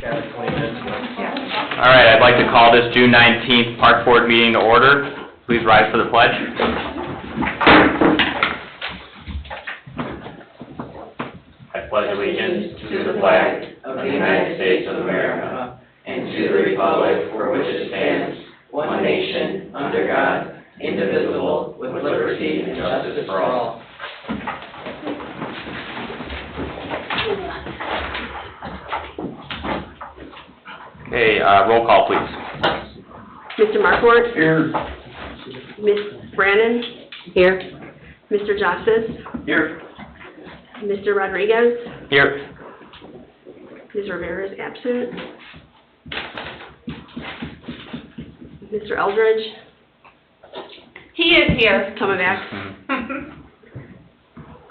Got it, 20 minutes ago. All right, I'd like to call this June 19th Park Board meeting to order. Please rise for the pledge. I pledge allegiance to the flag of the United States of America and to the republic for which it stands, one nation, under God, indivisible, with liberty and justice for all. Okay, roll call, please. Mr. Markwart? Here. Ms. Brannon? Here. Mr. Justice? Here. Mr. Rodriguez? Here. Ms. Rivera is absent. Mr. Eldridge? He is here. Coming back.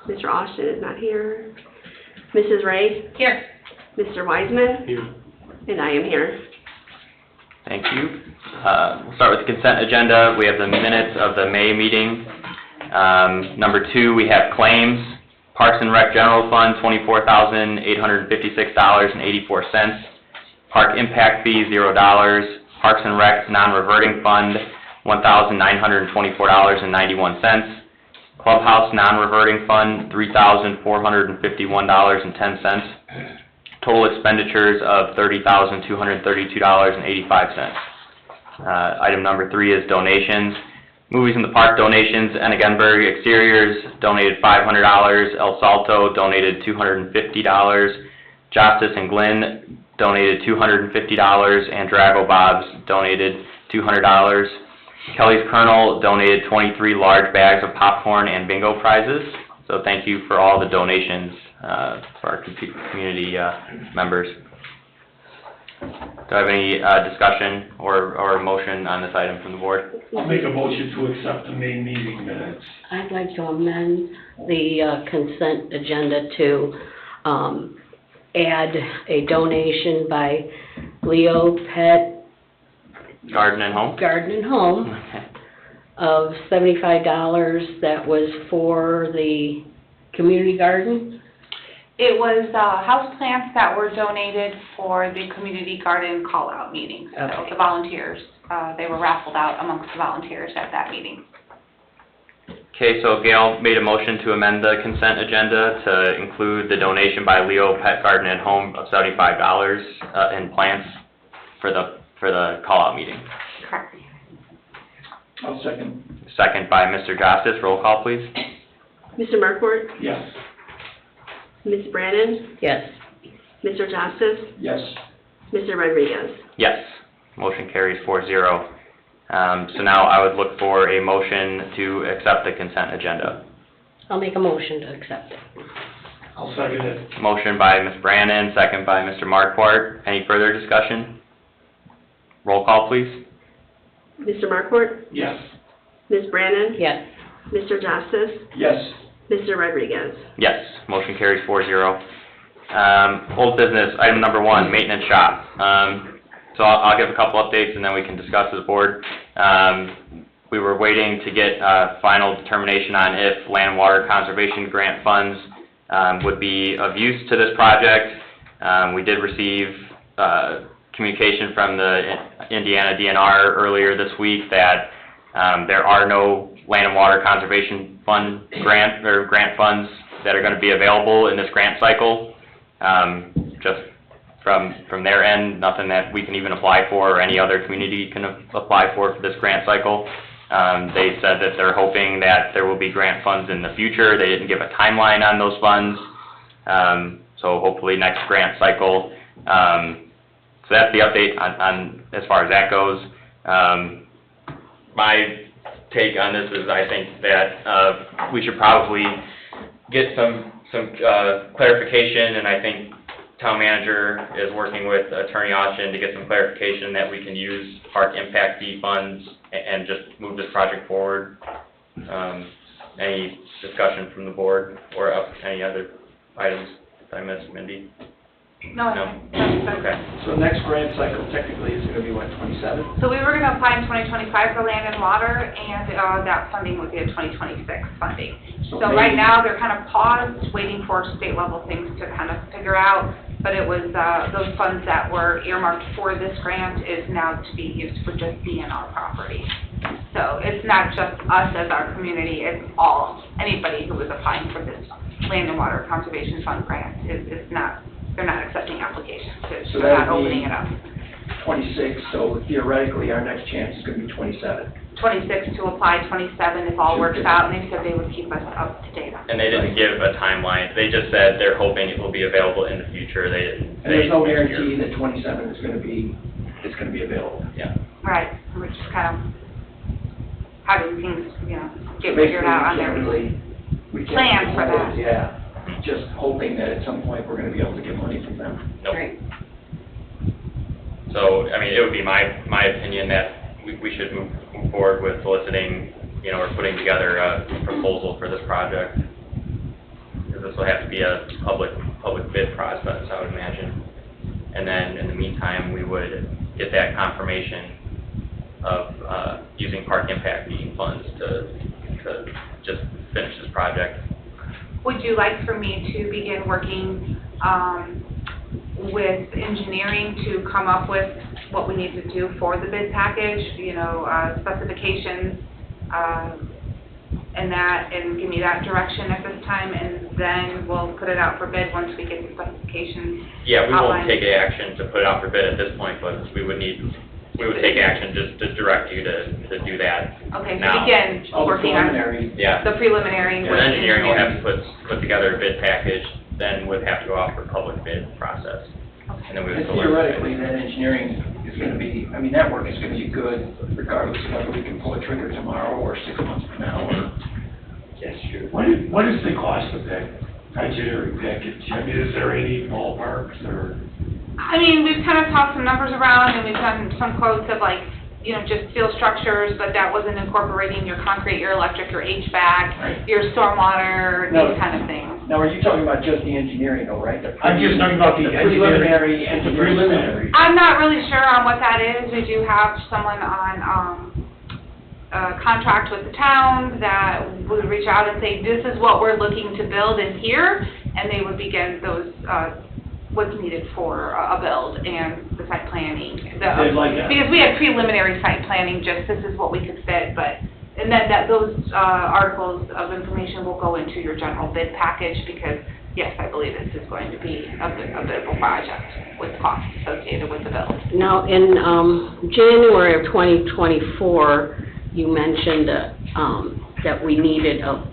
Mr. Austin is not here. Mrs. Ray? Here. Mr. Wiseman? Here. And I am here. Thank you. We'll start with the consent agenda. We have the minutes of the May meeting. Number 2, we have claims. Parks and Rec General Fund, $24,856.84. Park Impact Fee, $0. Parks and Rec Non-Reverting Fund, $1,924.91. Clubhouse Non-Reverting Fund, $3,451.10. Total expenditures of $30,232.85. Item number 3 is donations. Movies in the Park donations, Ennigenberg Exteriors donated $500, El Salto donated $250, Justice and Glenn donated $250, and Drago Bob's donated $200. Kelly's Colonel donated 23 large bags of popcorn and bingo prizes. So thank you for all the donations for our community members. Do I have any discussion or motion on this item from the board? I'll make a motion to accept the May meeting minutes. I'd like to amend the consent agenda to add a donation by Leo Pet Garden and Home? Garden and Home Okay. of $75 that was for the community garden. It was houseplants that were donated for the community garden call-out meeting. So Okay. the volunteers, they were raffled out amongst the volunteers at that meeting. Okay, so Gail made a motion to amend the consent agenda to include the donation by Leo Pet Garden and Home of $75 in plants for the call-out meeting. Correct. I'll second. Second by Mr. Justice. Roll call, please. Mr. Markwart? Yes. Ms. Brannon? Yes. Mr. Justice? Yes. Mr. Rodriguez? Yes. Motion carries 4-0. So now I would look for a motion to accept the consent agenda. I'll make a motion to accept it. I'll second it. Motion by Ms. Brannon, second by Mr. Markwart. Any further discussion? Roll call, please. Mr. Markwart? Yes. Ms. Brannon? Yes. Mr. Justice? Yes. Mr. Rodriguez? Yes. Motion carries 4-0. Old business, item number 1, maintenance shop. So I'll give a couple updates and then we can discuss as a board. We were waiting to get final determination on if land and water conservation grant funds would be of use to this project. We did receive communication from the Indiana DNR earlier this week that there are no land and water conservation fund grant funds that are going to be available in this grant cycle. Just from their end, nothing that we can even apply for or any other community can apply for this grant cycle. They said that they're hoping that there will be grant funds in the future. They didn't give a timeline on those funds. So hopefully next grant cycle. So that's the update on as far as that goes. My take on this is I think that we should probably get some clarification, and I think town manager is working with Attorney Austin to get some clarification that we can use park impact fee funds and just move this project forward. Any discussion from the board or any other items I missed, Mindy? No. Okay. So next grant cycle technically is going to be what, 27? So we were going to apply in 2025 for land and water, and that funding would be a 2026 funding. So right now, they're kind of paused, waiting for state level things to kind of figure out. but it was, those funds that were earmarked for this grant is now to be used for just DNR property. So it's not just us as our community, it's anybody who is applying for this Land and Water Conservation Fund grant is not, they're not accepting applications, So they're not that would be- opening it up. 26, so theoretically, our next chance is gonna be 27. 26 to apply, 27 if all works out, and they said they would keep us up to date on it. And they didn't give a timeline, they just said they're hoping it will be available in the future, they didn't And there's no say next year. guarantee that 27 is gonna be available. Yeah. Right, we're just kind of having things, get So figured out on basically, their, we can't plan for hold, that. Yeah, just hoping that at some point we're gonna be able to get money from them. Nope. Right. So, I mean, it would be my opinion that we should move forward with soliciting, or putting together a proposal for this project. Because this will have to be a public bid process, I would imagine. And then, in the meantime, we would get that confirmation of, using park impact fee funds to just finish this project. would you like for me to begin working, with engineering to come up with what we need to do for the bid package, specifications, and give me that direction at this time, and then we'll put it out for bid once we get the specifications. Yeah, we won't Outline. take action to put it out for bid at this point, but we would take action just to direct you to do that. Okay, so Now. begin All the working on preliminary, Yeah. the preliminary And with engineering will have engineering. to put together a bid package, then would have to go out for public bid process. And then we would and select. theoretically, that engineering is gonna be, that work is gonna be good regardless of whether we can pull a trigger tomorrow or 6 months from now, or. Yes, sure. What is the cost of that engineering package? I mean, is there any ballparks or? We've kind of tossed some numbers around, and we've done some quotes of just steel structures, but that wasn't incorporating your concrete, your electric, your HVAC, Right. your stormwater, No. these kind of things. Now, are you talking about just the engineering though, right? I'm just talking about the engineering. preliminary The engineering. preliminary. I'm not really sure on what that is. We do have someone on, a contract with the town that would reach out and say, this is what we're looking to build in here, and they would begin those, what's needed for a build and the site planning. They'd like that. Because we had preliminary site planning, just this is what we could fit, and then those, articles of information will go into your general bid package, because, yes, I believe this is going to be a bit of a project with costs associated with the build. Now, in January of 2024, you mentioned that we needed a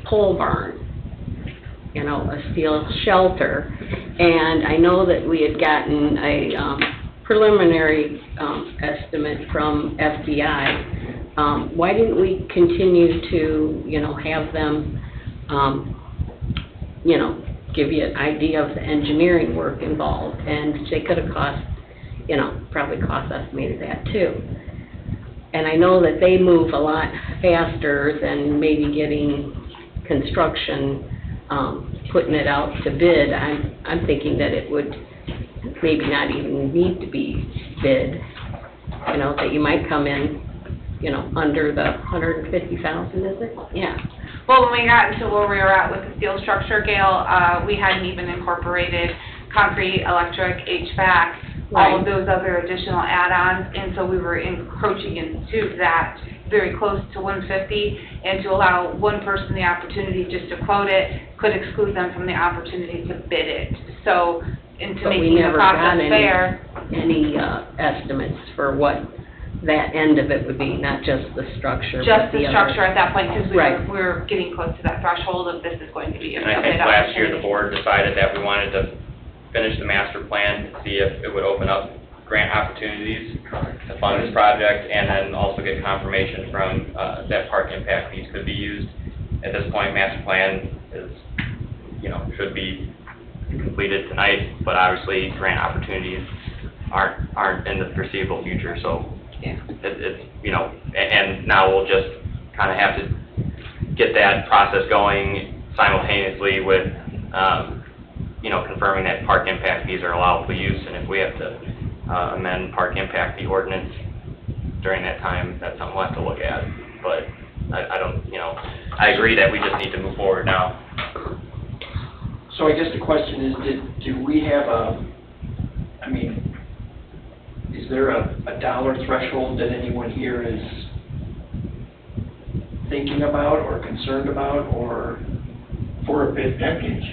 pole barn, a steel shelter. And I know that we had gotten a preliminary estimate from FBI. Why didn't we continue to, have them, give you an idea of the engineering work involved? And they could have cost, probably cost estimated that too. And I know that they move a lot faster than maybe getting construction, putting it out to bid. I'm thinking that it would maybe not even need to be bid, that you might come in, under the 150,000, is it? Yeah. Well, when we got into where we were at with the steel structure, Gail, we hadn't even incorporated concrete, electric, HVAC, all of those other additional add-ons, and so we were encroaching into that very close to 150, and to allow one person the opportunity just to quote it could exclude them from the opportunity to bid it. So, into But we making the never got process any- fair, Any estimates for what that end of it would be, not just the structure, just but the other- structure at that point, because we Right. were getting close to that threshold of this is going to be a And I bid think last year, the opportunity. board decided that we wanted to finish the master plan, see if it would open up grant opportunities to fund this project, and then also get confirmation from, that park impact fees could be used. At this point, master plan is, should be completed tonight, but obviously, grant opportunities aren't in the foreseeable future, so Yeah. it's, and now we'll just kind of have to get that process going simultaneously with, confirming that park impact fees are allowable use, and if we have to amend park impact fee ordinance during that time, that's something we'll have to look at. But I don't, I agree that we just need to move forward now. So I guess the question is, do we have is there a dollar threshold that anyone here is thinking about or concerned about, or? For a bid package?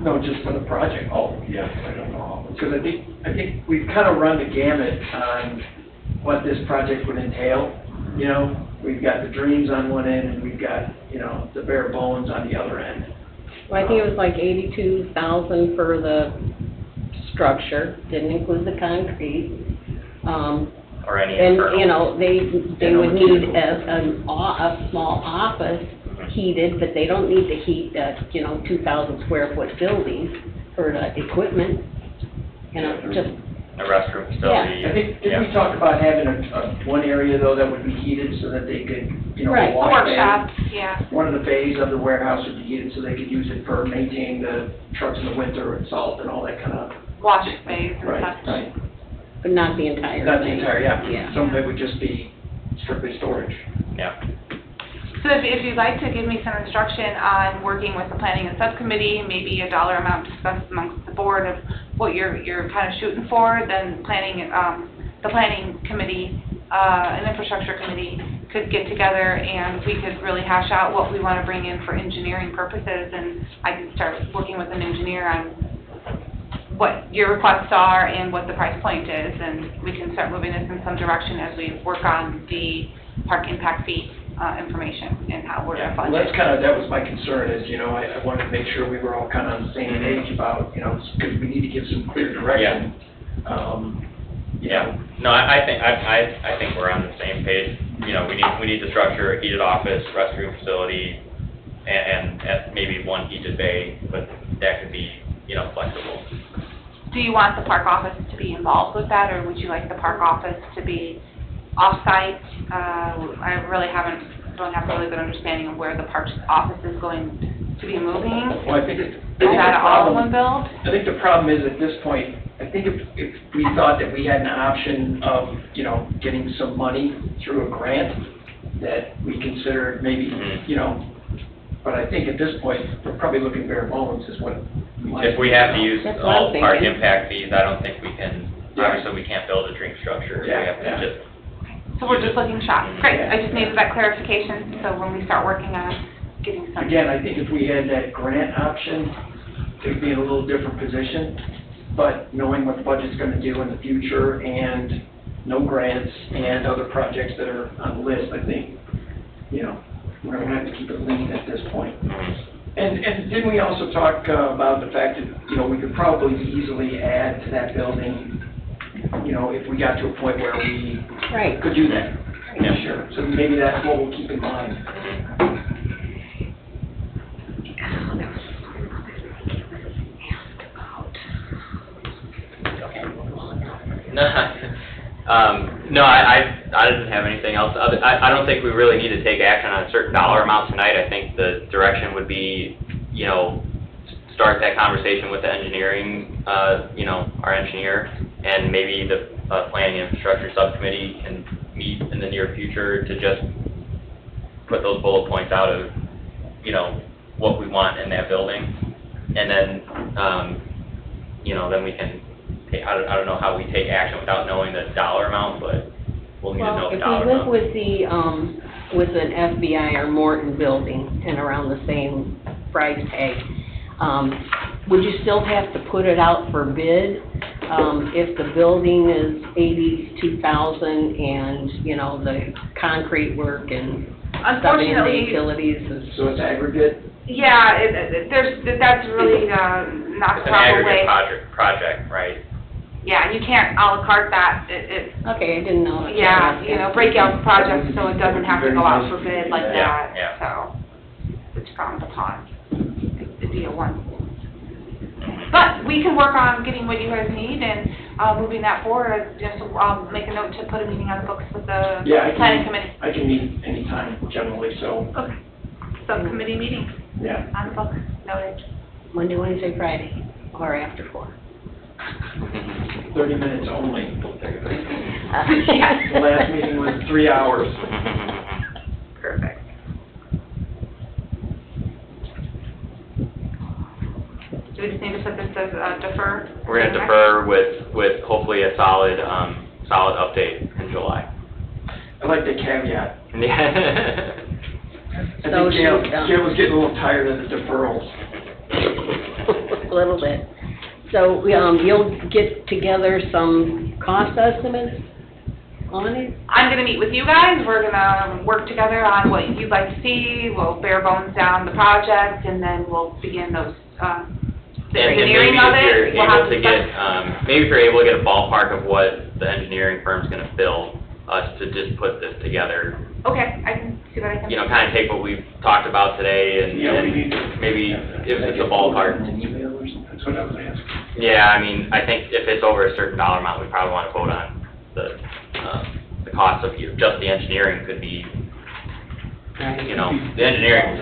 No, just for the project? Oh, Yes, I don't know. because I think we've kind of run the gamut on what this project would entail. You know, we've got the dreams on one end, and we've got, the bare bones on the other end. Well, I think it was like 82,000 for the structure, didn't include the concrete. Or any And, internal. they would need a small office heated, but they don't need to heat the, 2,000 square foot buildings for the equipment. Just, A restroom facility. I think, did yeah. we talk about having one area, though, that would be heated so that they could, Right. wash bay? Workshop, yeah. One of the bays of the warehouse would be heated so they could use it for maintaining the trucks in the winter and salt and all that kind of. Wash bays and Right, such. right. but not the entire Not the thing. entire, yeah. Yeah. Some of it would just be strictly storage. Yeah. So if you'd like to give me some instruction on working with the planning and subcommittee, maybe a dollar amount discussed amongst the board of what you're kind of shooting for, then the planning committee, and infrastructure committee could get together and we could really hash out what we want to bring in for engineering purposes, and I could start working with an engineer on what your requests are and what the price point is, and we can start moving this in some direction as we work on the park impact fee information and how we're going to Well, fund it. that was my concern is, I wanted to make sure we were all kind of on the same page about, because we need to give some clear direction. Yeah. No, I think we're on the same page. We need the structure, heated office, restroom facility, and maybe one heated bay, but that could be, flexible. Do you want the park office to be involved with that, or would you like the park office to be off-site? I really don't have a really good understanding of where the park's office is going to be moving. Well, I think Is that an all-in build? I think the problem is at this point, I think if we thought that we had an option of, getting some money through a grant, that we considered maybe, but I think at this point, we're probably looking bare bones is what. If we have to use That's what I'm all park thinking. impact fees, I don't think we can, Yeah. obviously we can't build a dream structure. We Yeah, have to yeah. just, So we're just looking shop. Great, I just needed that clarification, so when we start working on getting some. Again, I think if we had that grant option, we'd be in a little different position, but knowing what the budget's gonna do in the future and no grants and other projects that are on the list, I think, we're gonna have to keep it lean at this point. And didn't we also talk about the fact that, we could probably easily add to that building, if we got to a point where we Right. could do that? Yeah. Sure. So maybe that's what we'll keep in mind. Oh, there was something else No, I didn't have anything else. I don't think we really need to take action on a certain dollar amount tonight. I think the direction would be, start that conversation with the engineering, our engineer, and maybe the planning and infrastructure subcommittee can meet in the near future to just put those bullet points out of, what we want in that building. And then, then we can, I don't know how we take action without knowing the dollar amount, but we'll need to know the dollar Well, if amount. we went with an FBI or Morton building and around the same price tag, would you still have to put it out for bid? If the building is 82,000 and, the concrete work and stuff in the Unfortunately, utilities is... So it's aggregate? yeah, that's really not It's the an proper way. aggregate project, right? Yeah, you can't à la carte that, Okay, I didn't know. break out projects so it doesn't have to go out for bid like Yeah, that, yeah. so it's frowned upon. It'd be a one. But we can work on getting what you guys need and moving that forward. Just I'll make a note to put a meeting on the books with the Yeah, planning committee. I can meet anytime generally, so, Okay. Subcommittee meeting yeah. on the books, noted. Monday, Wednesday, Friday, or after 4. 30 minutes only. Yes. The last meeting was 3 hours. Perfect. we just need to put this as defer? We're gonna defer with hopefully a solid update in July. I like the caveat. Yeah. I So think Gail, she's done. Gail was getting a little tired of the deferrals. A little bit. So, you'll get together some cost estimates on it? I'm gonna meet with you guys, we're gonna work together on what you'd like to see, we'll bare bones down the project, and then we'll begin those, the And engineering of it. maybe if We'll you're have able to get, maybe if you're able to get a ballpark of what the engineering firm's gonna bill us to just put this together, Okay, I can see what I can. you know, kinda take what we've talked about today and Yeah, we need to. maybe if it's a ballpark. An email or something? That's what I was asking. Yeah, I mean, I think if it's over a certain dollar amount, we probably wanna vote on the cost of just the engineering could be, you know, the engineering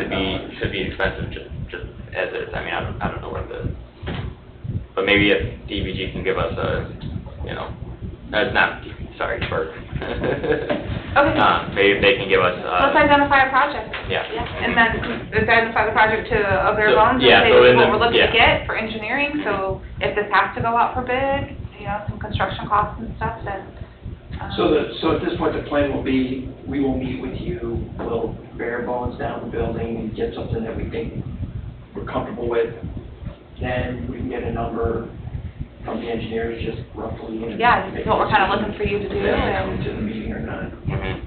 could be expensive just as is. I mean, I don't know what but maybe if DBG can give us a, you know, not DBG, sorry, Burke. Okay. Maybe if they can give us, Let's identify a project. yeah. And then identify the project to a bare So, bones and yeah, say so this is in what the- we're looking to yeah. get for engineering, so if this has to go out for bid, you know, some construction costs and stuff, then. So at this point, the plan will be, we will meet with you, we'll bare bones down the building and get something that we think we're comfortable with. Then we can get a number from the engineers, just roughly. And Yeah, this make is what we're kind of a looking for you to do, decision if they come and to the meeting or not. Mhm.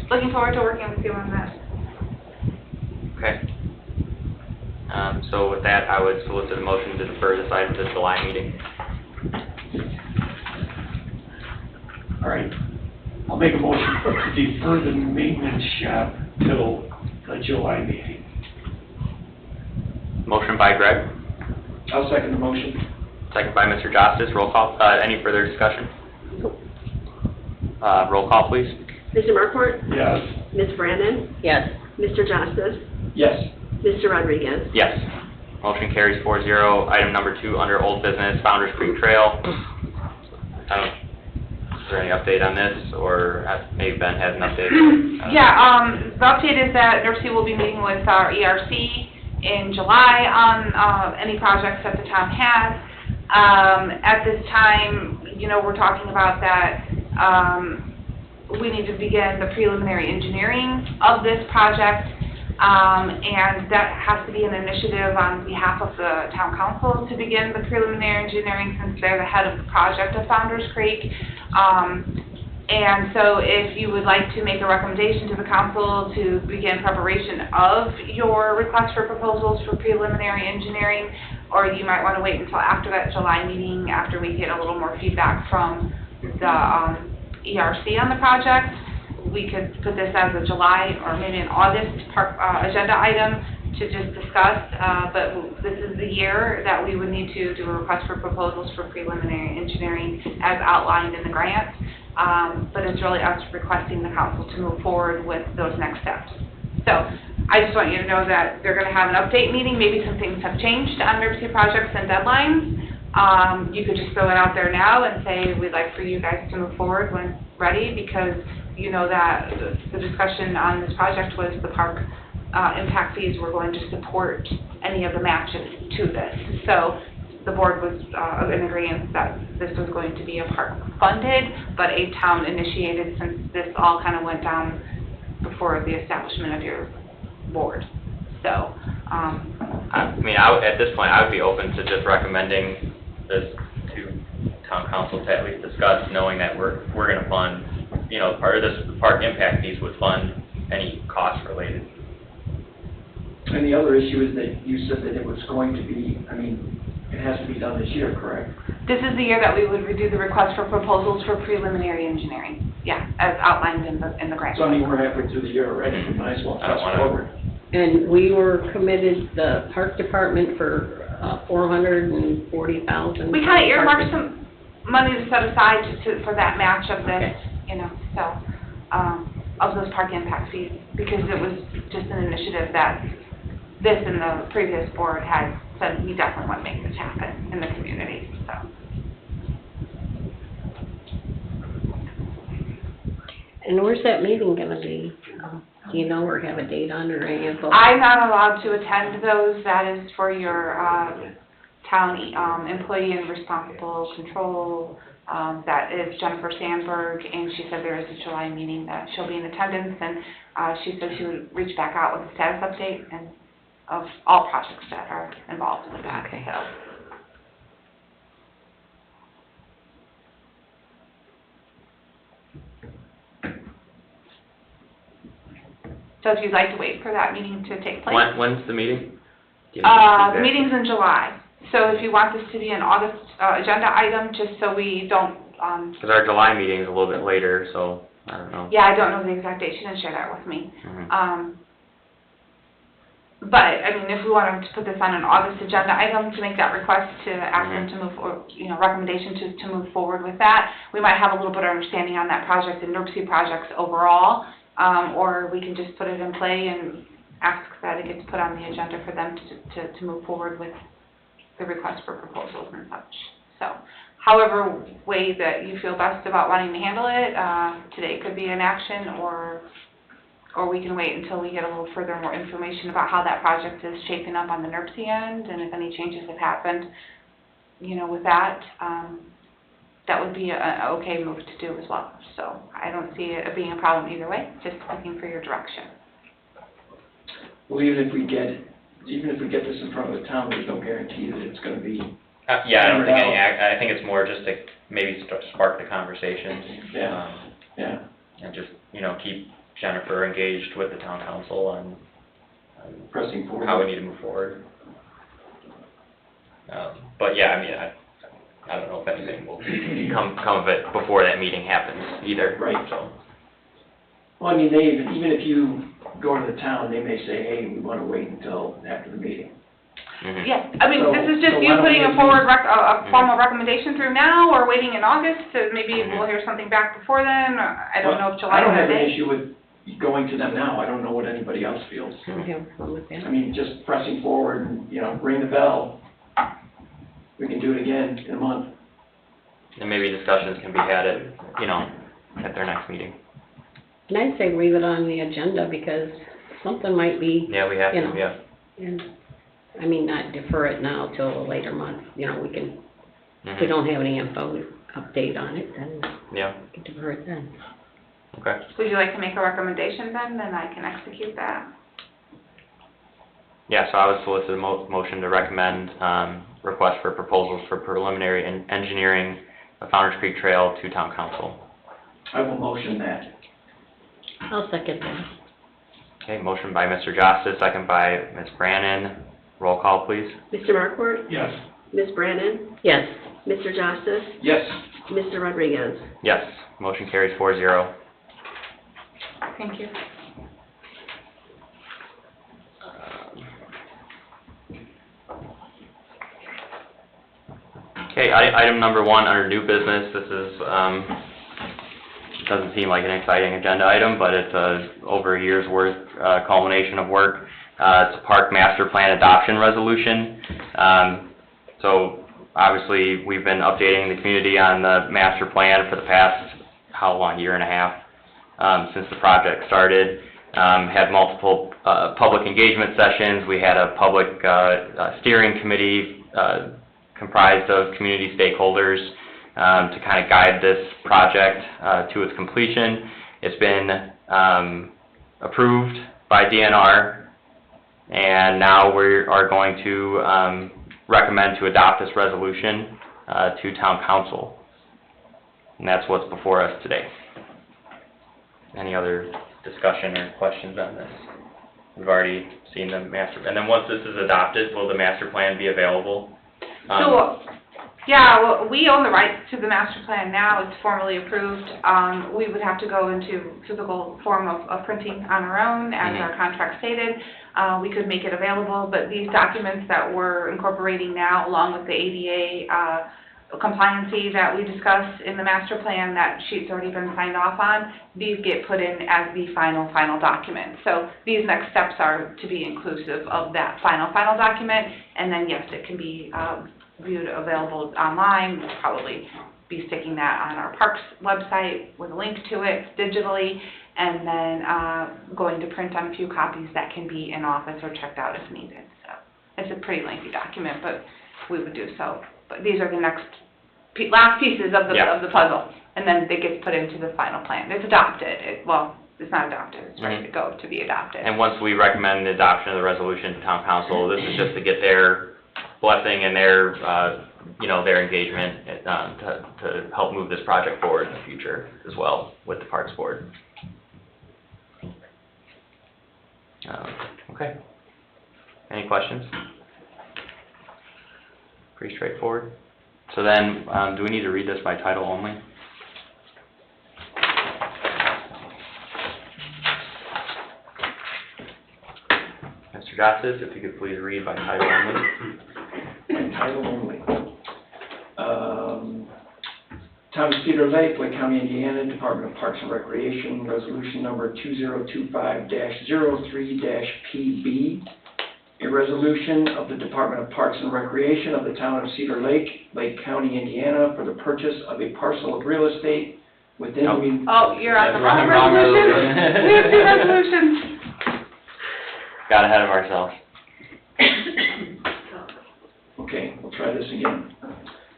looking forward to working with you on that. Okay. So with that, I would solicit a motion to defer this item to the July meeting. All right. I'll make a motion to defer the maintenance shop till the July meeting. Motion by Greg, I'll second the motion. second by Mr. Jostis. Roll call. Any further discussion? Roll call, please. Mr. Markort? Yes. Ms. Brandon? Yes. Mr. Justice? Yes. Mr. Rodriguez? Yes. Motion carries 4-0. Item number 2 under old business, Founder's Creek Trail. Is there any update on this, or maybe Ben has an update? Yeah, the update is that NERC will be meeting with our ERC in July on any projects that the town has. At this time, you know, we're talking about that we need to begin the preliminary engineering of this project, and that has to be an initiative on behalf of the town council to begin the preliminary engineering since they're the head of the project of Founder's Creek. And so if you would like to make a recommendation to the council to begin preparation of your request for proposals for preliminary engineering, or you might want to wait until after that July meeting, after we get a little more feedback from the ERC on the project, we could put this as a July or maybe an August agenda item to just discuss, but this is the year that we would need to do a request for proposals for preliminary engineering as outlined in the grant. But it's really us requesting the council to move forward with those next steps. So I just want you to know that they're going to have an update meeting. Maybe some things have changed on NERC projects and deadlines. You could just throw it out there now and say, we'd like for you guys to move forward when ready, because you know that the discussion on this project was the park impact fees were going to support any of the matches to this. So the board was in agreement that this was going to be a park funded, but a town initiated, since this all kind of went down before the establishment of your board. So, I mean, at this point, I would be open to just recommending this to town council to at least discuss, knowing that we're going to fund, you know, part of this, the park impact fees would fund any costs related. And the other issue is that you said that it was going to be, I mean, it has to be done this year, correct? this is the year that we would do the request for proposals for preliminary engineering. Yeah, as outlined in the grant. So I mean, we're halfway through the year already, we might as well I don't press wanna- forward. And we were committed, the park department, for $440,000. We kind of earmarked some money to set aside for that match of this, Okay. you know, so, of those park impact fees, because it was just an initiative that this and the previous board had said, we definitely want to make this happen in the community, so. And where's that meeting gonna be? do you know, or have a date on or any info? I'm not allowed to attend those. That is for your, town, employee and responsible control. That is Jennifer Sandberg, and she said there is a July meeting that she'll be in attendance, and, she said she would reach back out with a status update and of all projects that are involved with that, Okay. so. So if you'd like to wait for that meeting to take place. When's the meeting? Do you know The meeting's in July, so if you want this to be an August, agenda item, just so we don't, Because our July meeting is a little bit later, so I don't know. yeah, I don't know the exact date, she didn't share that with me. Mhm. But, I mean, if we wanted to put this on an August agenda item to make that request to ask them to move, or, recommendation to move forward with that, we might have a little bit of understanding on that project and NERC projects overall, or we can just put it in play and ask that it gets put on the agenda for them to move forward with the request for proposals and such. So, however way that you feel best about wanting to handle it, today could be an action, or we can wait until we get a little further more information about how that project is shaping up on the NERC end, and if any changes have happened, with that, that would be a okay move to do as well. So I don't see it being a problem either way, just looking for your direction. Well, even if we get this in front of the town, there's no guarantee that it's gonna be, Yeah, I don't think any Hammered I think it's more just to maybe spark the conversation. Yeah. yeah. And just, keep Jennifer engaged with the town council on Pressing forward. how we need to move forward. But yeah, I mean, I don't know if anything will come of it before that meeting happens either. Right. So, Well, I mean, even if you go to the town, they may say, hey, we wanna wait until after the meeting. mhm. Yeah, I mean, So- this is just so you why don't putting a we- forward, a formal recommendation through now, or waiting in August, to maybe Mhm. we'll hear something back before then, or I don't know if July I don't is a have an date. issue with going to them now, I don't know what anybody else feels. I don't have a problem with I that. mean, just pressing forward and, ring the bell. We can do it again in a month. And maybe discussions can be had at their next meeting. And I'd say leave it on the agenda, because something might be, Yeah, we have You to, know. yeah. and, I mean, not defer it now till a later month, we can, if we Mhm. don't have any info update on it, then Yeah, we can defer it then. okay. Would you like to make a recommendation then I can execute that? Yeah, so I would solicit a motion to recommend, request for proposals for preliminary engineering of Founder's Creek Trail to town council. I will motion that. I'll second that. Okay, motion by Mr. Justice, second by Ms. Brannon. Roll call, please. Mr. Markort? Yes. Ms. Brannon? Yes. Mr. Justice? Yes. Mr. Rodriguez? Yes, motion carries 4-0. Thank you. Okay, item number 1 under new business, this is, doesn't seem like an exciting agenda item, but it's over a year's worth culmination of work. It's a park master plan adoption resolution. So obviously, we've been updating the community on the master plan for the past, how long, year and a half, since the project started. Had multiple public engagement sessions. We had a public steering committee comprised of community stakeholders to kind of guide this project to its completion. It's been approved by DNR, and now we are going to recommend to adopt this resolution to town council. And that's what's before us today. Any other discussion or questions on this? We've already seen the master, and then once this is adopted, will the master plan be available? So, yeah, well, we own the rights to the master plan now, it's formally approved. We would have to go into physical form of printing on our own, as Mhm. our contract stated. We could make it available, but these documents that we're incorporating now, along with the ADA compliancy that we discussed in the master plan, that sheet's already been signed off on, these get put in as the final document. So these next steps are to be inclusive of that final document, and then yes, it can be viewed, available online. We'll probably be sticking that on our parks website with a link to it digitally, and then going to print on a few copies that can be in office or checked out if needed. So it's a pretty lengthy document, but we would do so. But these are the next last pieces of the Yeah. of the puzzle, and then it gets put into the final plan. It's adopted. Well, it's not adopted. It's ready to go to be adopted. And once we recommend the adoption of the resolution to town council, this is just to get their blessing and their, their engagement, to help move this project forward in the future as well with the Parks Board. Okay. Any questions? Pretty straightforward. So then, do we need to read this by title only? Mr. Justice, if you could please read by title only. By title only. Town of Cedar Lake, Lake County, Indiana, Department of Parks and Recreation, resolution number 2025-03-PB. A resolution of the Department of Parks and Recreation of the Town of Cedar Lake, Lake County, Indiana, for the purchase of a parcel of real estate within Nope. the... Oh, you're on the wrong Wrong resolution. resolution. We have two resolutions. Got ahead of ourselves. Okay, we'll try this again.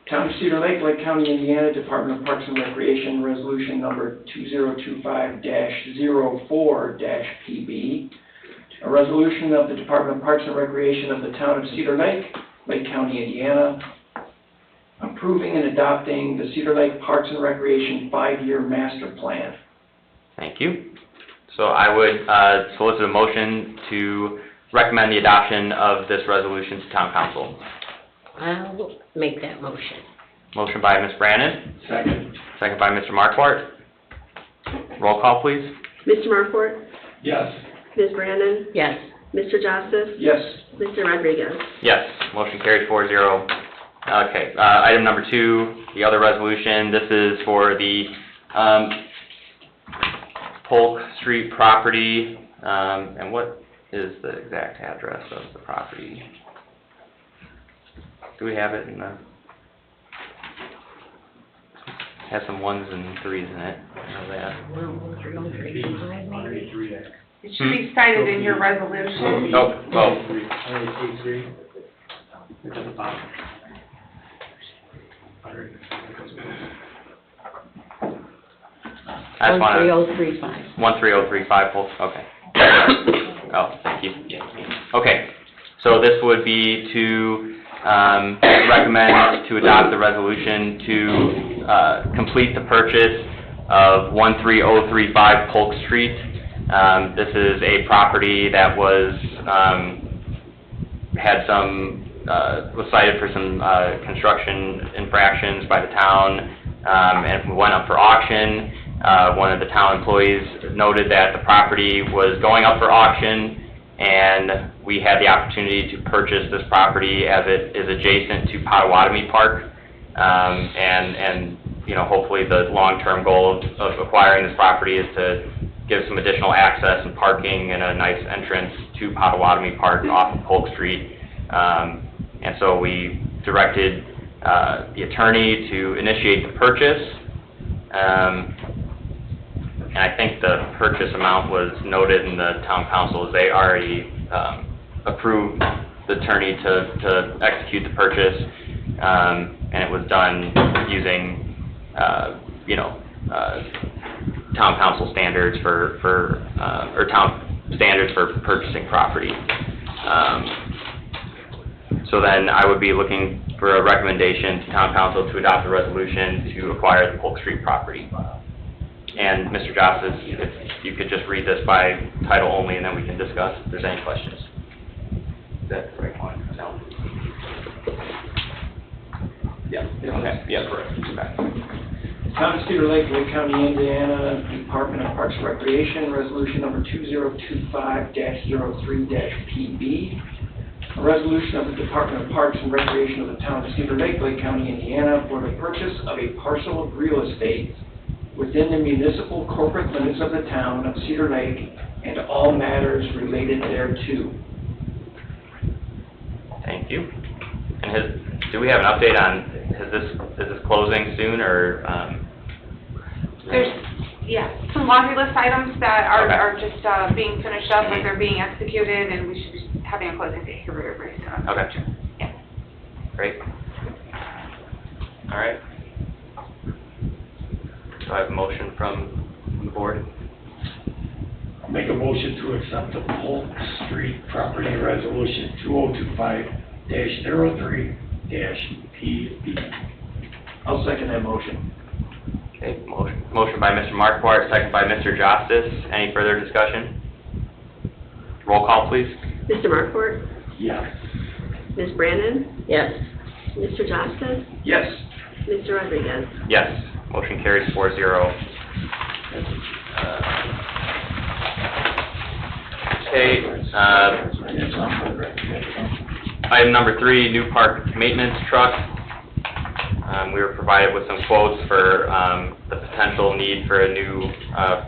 Town of Cedar Lake, Lake County, Indiana, Department of Parks and Recreation, resolution number 2025-04-PB. A resolution of the Department of Parks and Recreation of the Town of Cedar Lake, Lake County, Indiana, approving and adopting the Cedar Lake Parks and Recreation 5-year master plan. Thank you. So I would solicit a motion to recommend the adoption of this resolution to town council. I'll make that motion. Motion by Ms. Brannon, Second. second by Mr. Markwart. Roll call, please. Mr. Markwart? Yes. Ms. Brandon? Yes. Mr. Justice? Yes. Mr. Rodriguez? Yes, motion carried 4-0. Okay, item number 2, the other resolution. This is for the Polk Street property, and what is the exact address of the property? Do we have it in the... Has some 1s and 3s in it, I know that. It should be cited in your resolution. Oh. It's at the bottom. I just wanna... 13035. 13035, Polk, okay. Oh, thank you. Okay, so this would be to recommend to adopt the resolution to complete the purchase of 13035 Polk Street. This is a property that was was cited for some construction infractions by the town, and we went up for auction. One of the town employees noted that the property was going up for auction, and we had the opportunity to purchase this property as it is adjacent to Potawatomi Park. And hopefully the long-term goal of acquiring this property is to give some additional access and parking and a nice entrance to Potawatomi Park off of Polk Street. And so we directed the attorney to initiate the purchase. And I think the purchase amount was noted in the town council as they already approved the attorney to execute the purchase. And it was done using, town council standards or town standards for purchasing property. So then I would be looking for a recommendation to town council to adopt a resolution to acquire the Polk Street property. And Mr. Justice, if you could just read this by title only, and then we can discuss if there's any questions. Is that the right one? No? Yeah, okay, yeah, correct. Okay. Town of Cedar Lake, Lake County, Indiana, Department of Parks and Recreation, resolution number 2025-03-PB. A resolution of the Department of Parks and Recreation of the Town of Cedar Lake, Lake County, Indiana, for the purchase of a parcel of real estate within the municipal corporate limits of the Town of Cedar Lake and all matters related thereto. Thank you. And do we have an update on, is this closing soon, or, Yeah, some laundry list items that are, Okay. are just, being finished up, but they're being executed, and we should be having a closing date here very, very soon. Okay. Yeah. Great. All right. Do I have a motion from the board? I'll make a motion to accept the Polk Street Property Resolution 2025-03-PB. I'll second that motion. Okay, motion by Mr. Markwart, second by Mr. Justice. Any further discussion? Roll call, please. Mr. Markfort, Yes. Ms. Brandon, Yes. Mr. Justice, Yes. Mr. Rodriguez. Yes, motion carries 4-0. Okay, item number 3, new park maintenance truck. We were provided with some quotes for the potential need for a new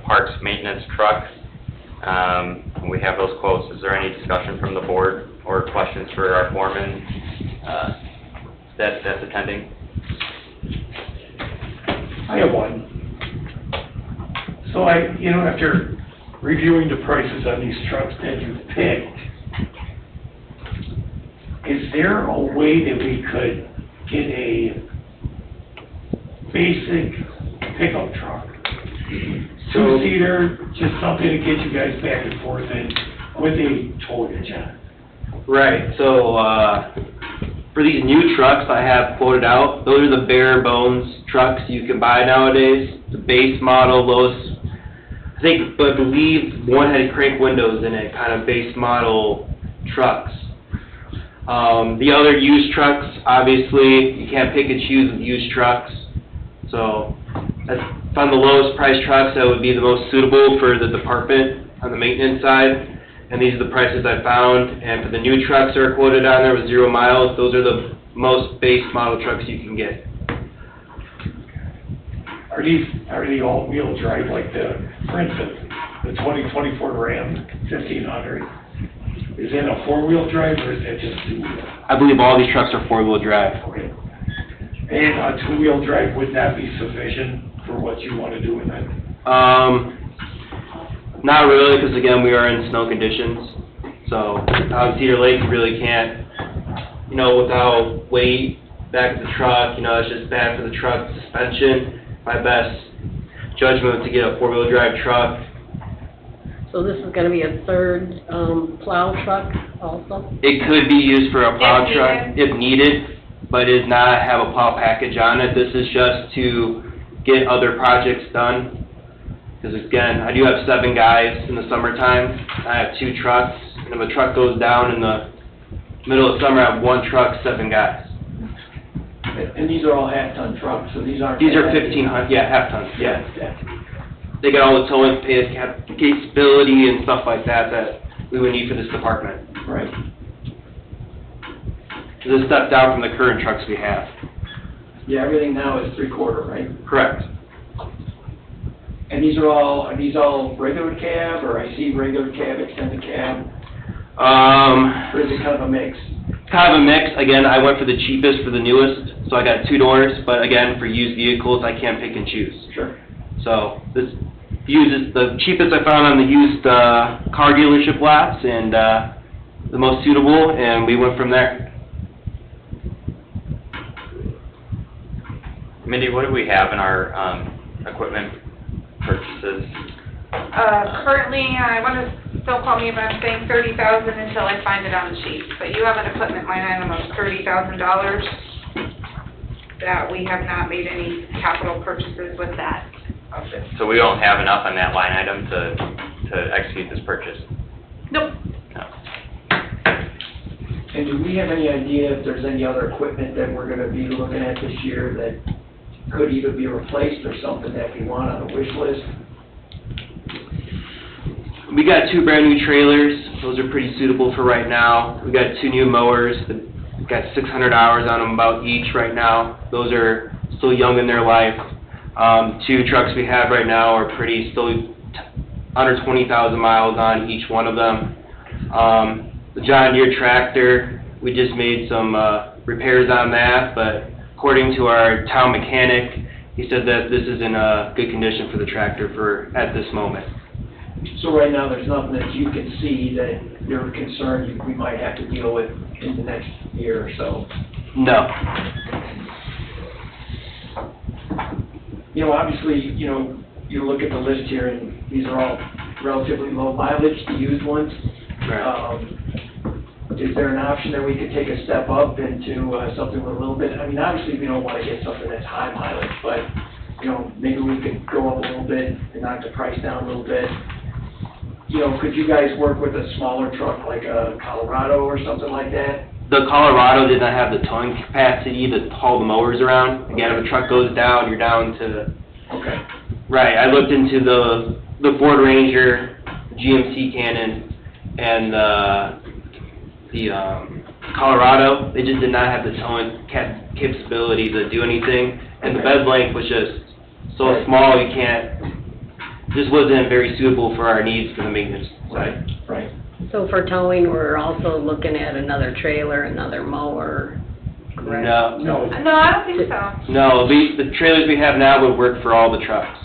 parks maintenance truck. We have those quotes. Is there any discussion from the board or questions for our foreman that's attending? I have one. So after reviewing the prices on these trucks that you've picked, is there a way that we could get a basic pickup truck? Two-seater, just something to get you guys back and forth in with a towage on it. Right, so, for these new trucks I have quoted out, those are the bare bones trucks you can buy nowadays. The base model, lowest, I believe one had crank windows in it, kind of base model trucks. The other used trucks, obviously, you can't pick and choose with used trucks. So, I found the lowest price trucks that would be the most suitable for the department on the maintenance side. And these are the prices I found. And for the new trucks that are quoted on there with 0 miles, those are the most base model trucks you can get. Are they all-wheel drive like for instance, the 2024 Ram 1500? Is that a four-wheel drive or is that just two-wheel? I believe all these trucks are four-wheel drive. Okay. And a two-wheel drive, would that be sufficient for what you want to do with it? Not really, because again, we are in snow conditions. So out in Cedar Lake, you really can't, without weight back to the truck, it's just bad for the truck suspension. My best judgment to get a four-wheel drive truck. So this is gonna be a third, plow truck also? It could be used for a plow If truck if needed, but it does not have a plow package on it. This is just to get other projects done. Because again, I do have 7 guys in the summertime. I have 2 trucks, and if a truck goes down in the middle of summer, I have 1 truck, 7 guys. And these are all half-ton trucks, so these aren't... These are 1,500, yeah, half tons, yeah. Yeah. They got all the towing capability and stuff like that we would need for this department. Right. This is a step down from the current trucks we have. Yeah, everything now is 3/4, right? Correct. And are these all regular cab, or I see regular cab, extended cab, or is it kind of a mix? Kind of a mix. Again, I went for the cheapest for the newest, so I got 2 doors, but again, for used vehicles, I can't pick and choose. Sure. So this uses the cheapest I found on the used car dealership lots and the most suitable, and we went from there. Mindy, what do we have in our equipment purchases? Currently, I want to still call me if I'm saying 30,000 until I find it on the sheet, but you have an equipment line item of $30,000 that we have not made any capital purchases with that. Okay. So we don't have enough on that line item to execute this purchase? Nope. No. And do we have any idea if there's any other equipment that we're gonna be looking at this year that could either be replaced or something that we want on the wish list? We got 2 brand new trailers. Those are pretty suitable for right now. We got 2 new mowers. We've got 600 hours on them about each right now. Those are still young in their life. 2 trucks we have right now are still under 20,000 miles on each one of them. The John Deere tractor, we just made some repairs on that, but according to our town mechanic, he said that this is in a good condition for the tractor at this moment. So right now, there's nothing that you can see that you're concerned we might have to deal with in the next year or so? No. You know, obviously, you know, you look at the list here, and these are all relatively low mileage, the used ones. Is there an option that we could take a step up into something with a little bit, I mean, obviously, we don't want to get something that's high mileage, but, you know, maybe we could go up a little bit and knock the price down a little bit. You know, could you guys work with a smaller truck like a Colorado or something like that? The Colorado did not have the towing capacity to haul the mowers around. Again, if a truck goes down, you're down to... Okay. Right, I looked into the Ford Ranger, GMC Cannon, and the Colorado. They just did not have the towing capability to do anything, and the bed length was just so small you can't. Just wasn't very suitable for our needs for the maintenance side. Right. So for towing, we're also looking at another trailer, another mower, correct? No, No, No, I don't think so. no, the trailers we have now would work for all the trucks.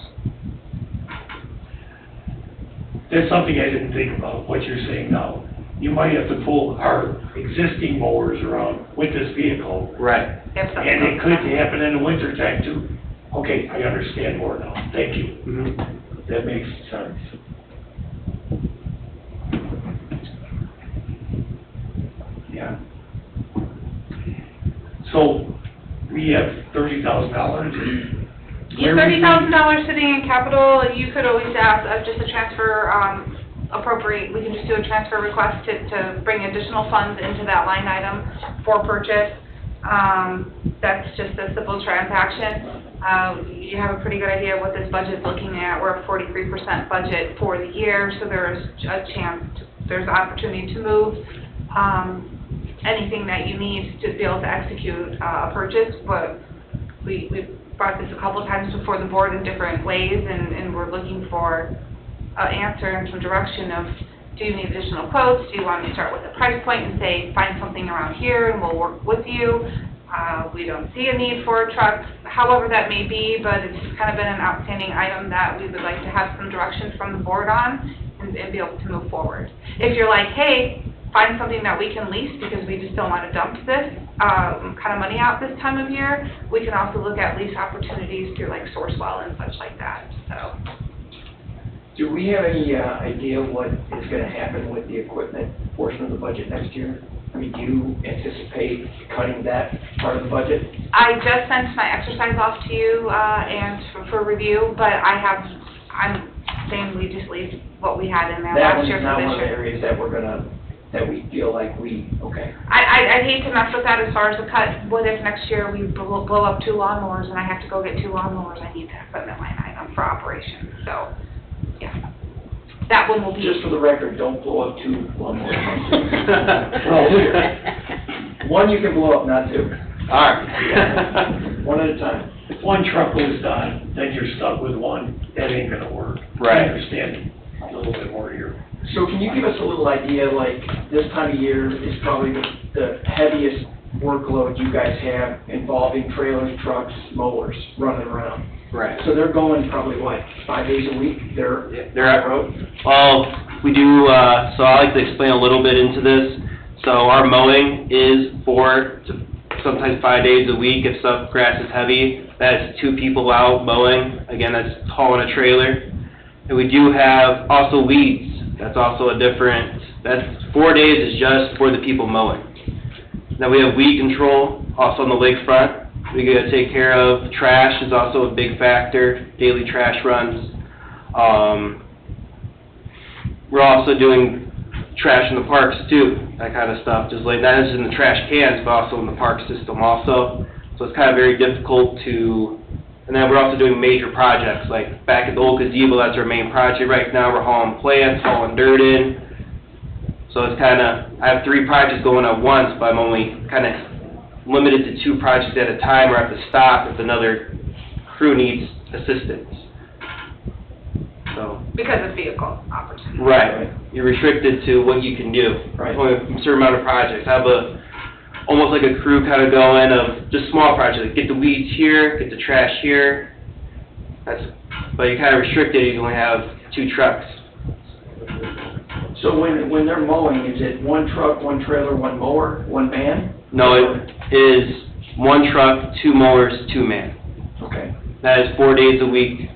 that's something I didn't think about, what you're saying now. You might have to pull our existing mowers around with this vehicle, Right. If something and it goes could wrong. happen in the wintertime too. Okay, I understand more now, thank you. Mm-hmm. That makes sense. Yeah. So, we have $30,000. You have $30,000 sitting in capital, you could always ask, just a transfer, appropriate, we can just do a transfer request to bring additional funds into that line item for purchase. That's just a simple transaction. You have a pretty good idea what this budget's looking at. We're at 43% budget for the year, so there's a chance, there's opportunity to move, anything that you need to be able to execute a purchase, but we've brought this a couple of times before the board in different ways, and we're looking for an answer and some direction of, do you need additional quotes? Do you want me to start with a price point and say, find something around here and we'll work with you? We don't see a need for a truck, however that may be, but it's kind of been an outstanding item that we would like to have some direction from the board on and be able to move forward. If you're like, hey, find something that we can lease because we just don't want to dump this kind of money out this time of year, we can also look at lease opportunities through like Sourcewell and such like that, so. Do we have any idea what is going to happen with the equipment portion of the budget next year? I mean, do you anticipate cutting that part of the budget? I just sent my exercise off to you and for review, but I'm saying we just leave what we had in there That last one's year not for one this of the year. areas that we feel like okay. I'd hate to mess with that as far as the cut. What if next year we blow up 2 lawnmowers and I have to go get 2 lawnmowers? I need that equipment line item for operations, so, yeah. That one will be. Just for the record, don't blow up 2 lawnmowers. Well, One you can blow up, not 2. All right. One at a time. if one truck goes down, then you're stuck with one, that ain't gonna work. Right. I understand a little bit more here. So can you give us a little idea, like, this time of year is probably the heaviest workload you guys have involving trailers, trucks, mowers, running around? Right. So they're going probably, what, 5 days a week? They're They're on the road? Well, we do, so I like to explain a little bit into this. So our mowing is 4 to sometimes 5 days a week. If some grass is heavy, that's 2 people out mowing. Again, that's hauling a trailer. And we do have also weeds. That's also a different, that's 4 days is just for the people mowing. Then we have weed control, also on the lakefront. We gotta take care of trash is also a big factor, daily trash runs. We're also doing trash in the parks too, that kind of stuff, just like, not just in the trash cans, but also in the park system also. So it's kind of very difficult to, and then we're also doing major projects, like back at the old gazebo, that's our main project right now, we're hauling plants, hauling dirt in. So it's kind of, I have 3 projects going at once, but I'm only kind of limited to 2 projects at a time, or I have to stop if another crew needs assistance. So. Because of vehicle opportunity. Right, you're restricted to what you can do. Right. Only a certain amount of projects. I have almost like a crew kind of going of just small projects, like get the weeds here, get the trash here, But you're kind of restricted, you can only have 2 trucks. So when they're mowing, is it one truck, one trailer, one mower, one man? No, it is 1 truck, 2 mowers, 2 man. Okay, That is 4 days a week.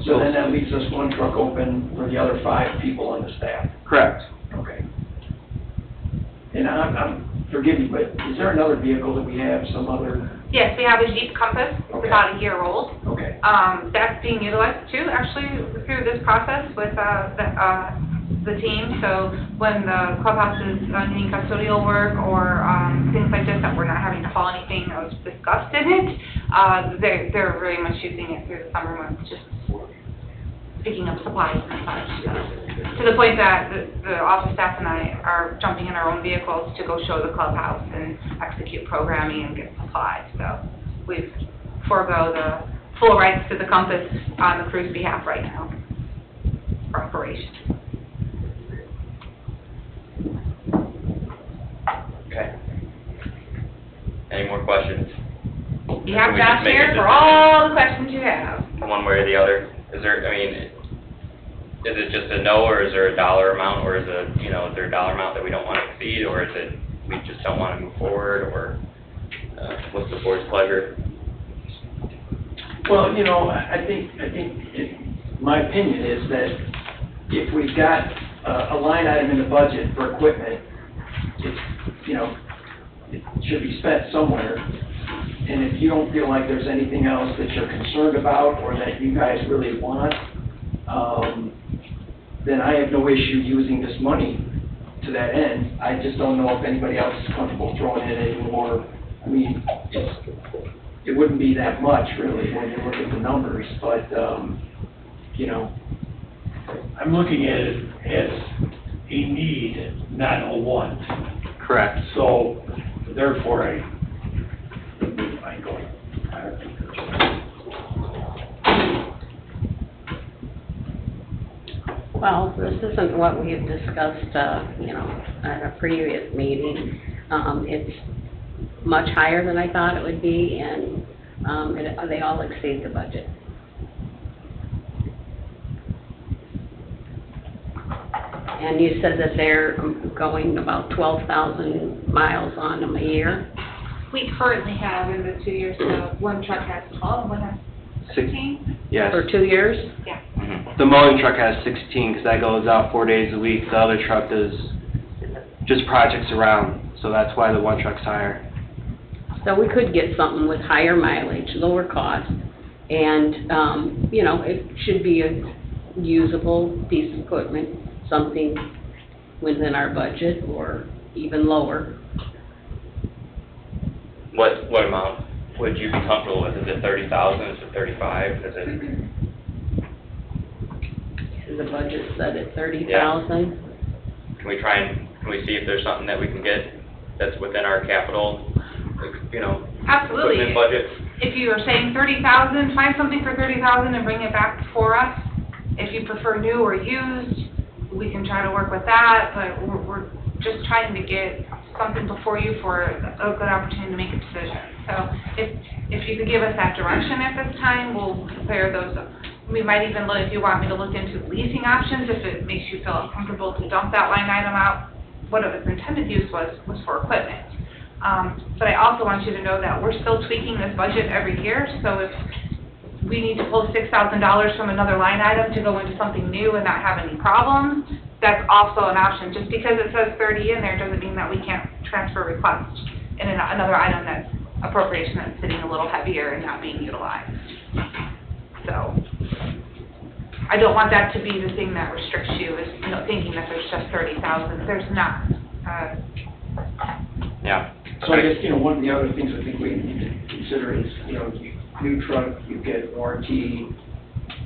so then that leaves us one truck open for the other 5 people on the staff. Correct. Okay. And forgive me, but is there another vehicle that we have, some other? Yes, we have a Jeep Compass, it's Okay. about a year old. Okay, That's being utilized too, actually, through this process with, the team. So when the clubhouse is needing custodial work or, things like this, that we're not having to haul anything that was discussed in it, they're very much using it through the summer months, just picking up supplies and such. So, to the point that the office staff and I are jumping in our own vehicles to go show the clubhouse and execute programming and get supplies. So we've forego the full rights to the Compass on the crew's behalf right now for operations. Okay. Any more questions? You have Can we just Josh make a here for decision? all the questions you have. One way or the other? Is there, I mean, is it just a no, or is there a dollar amount, or is it, is there a dollar amount that we don't want to exceed, or is it we just don't want to move forward, or what's the board's pleasure? well, I think my opinion is that if we've got a line item in the budget for equipment, it's, it should be spent somewhere. And if you don't feel like there's anything else that you're concerned about or that you guys really want, then I have no issue using this money to that end. I just don't know if anybody else is comfortable throwing in any more. I mean, it wouldn't be that much really when you look at the numbers, but, I'm looking at it as a need, not a want. Correct. So therefore, I go. Well, this isn't what we had discussed, at a previous meeting. It's much higher than I thought it would be, and, they all exceed the budget. And you said that they're going about 12,000 miles on them a year? We currently have in the 2 years, one truck has 12, one has 16. Yes. For 2 years? Yeah. Mhm. The mowing truck has 16, because that goes out 4 days a week. The other truck does just projects around, so that's why the 1 truck's higher. So we could get something with higher mileage, lower cost, and, it should be a usable piece of equipment, something within our budget or even lower. What amount would you be comfortable with? Is it 30,000, is it 35, is it? Is the budget set at 30,000? Can we see if there's something that we can get that's within our capital, Absolutely. equipment budget? If you are saying 30,000, find something for 30,000 and bring it back for us. If you prefer new or used, we can try to work with that, but we're just trying to get something before you for a good opportunity to make a decision. So if you could give us that direction at this time, we'll compare those. We might even look, if you want me to look into leasing options, if it makes you feel comfortable to dump that line item out. What its intended use was for equipment. But I also want you to know that we're still tweaking this budget every year, so if we need to pull $6,000 from another line item to go into something new and not have any problems, that's also an option. Just because it says 30 in there doesn't mean that we can't transfer requests in another item that's appropriation that's sitting a little heavier and not being utilized. So I don't want that to be the thing that restricts you, is thinking that there's just 30,000. There's not. Yeah. So I guess, one of the other things I think we need to consider is, new truck, you get warranty,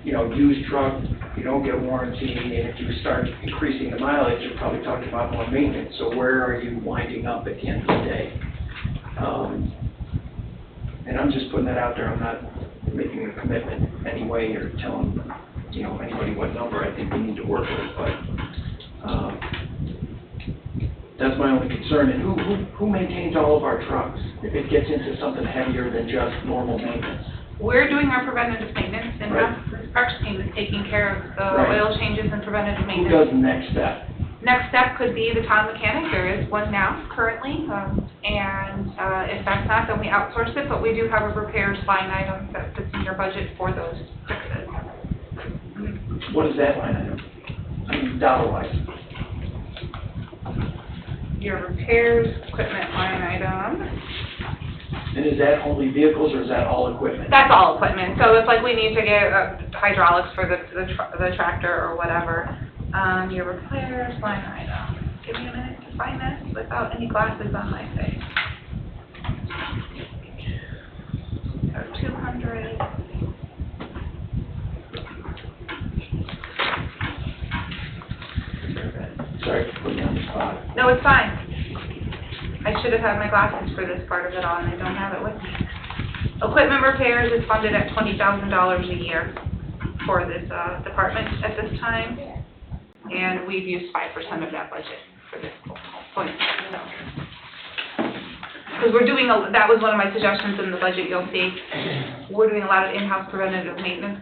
used truck, you don't get warranty, and if you start increasing the mileage, you're probably talking about more maintenance. So where are you winding up at the end of the day? And I'm just putting that out there. I'm not making a commitment anyway or telling, anybody what number I think we need to work with, but, that's my only concern. And who maintains all of our trucks if it gets into something heavier than just normal maintenance? We're doing our preventative maintenance, and Right. this parks team is taking care of the Right. oil changes and preventative Who maintenance. does the next step? Next step could be the town mechanic. There is one now currently, and if that's not, then we outsource it, but we do have a repairs line item that sits in your budget for those fixes. What is that line item? I mean, dollar-wise. Your repairs equipment line item, And is that only vehicles or is that all equipment? that's all equipment. So if like we need to get hydraulics for the tractor or whatever, your repairs line item. Give me a minute to find this without any glasses on my face. So 200. Sorry for putting you on the spot. No, it's fine. I should have had my glasses for this part of it all, and I don't have it with me. Equipment repairs is funded at $20,000 a year for this department at this time, and we've used 5% of that budget for this point. Because we're doing, that was one of my suggestions in the budget, you'll see. We're doing a lot of in-house preventative maintenance,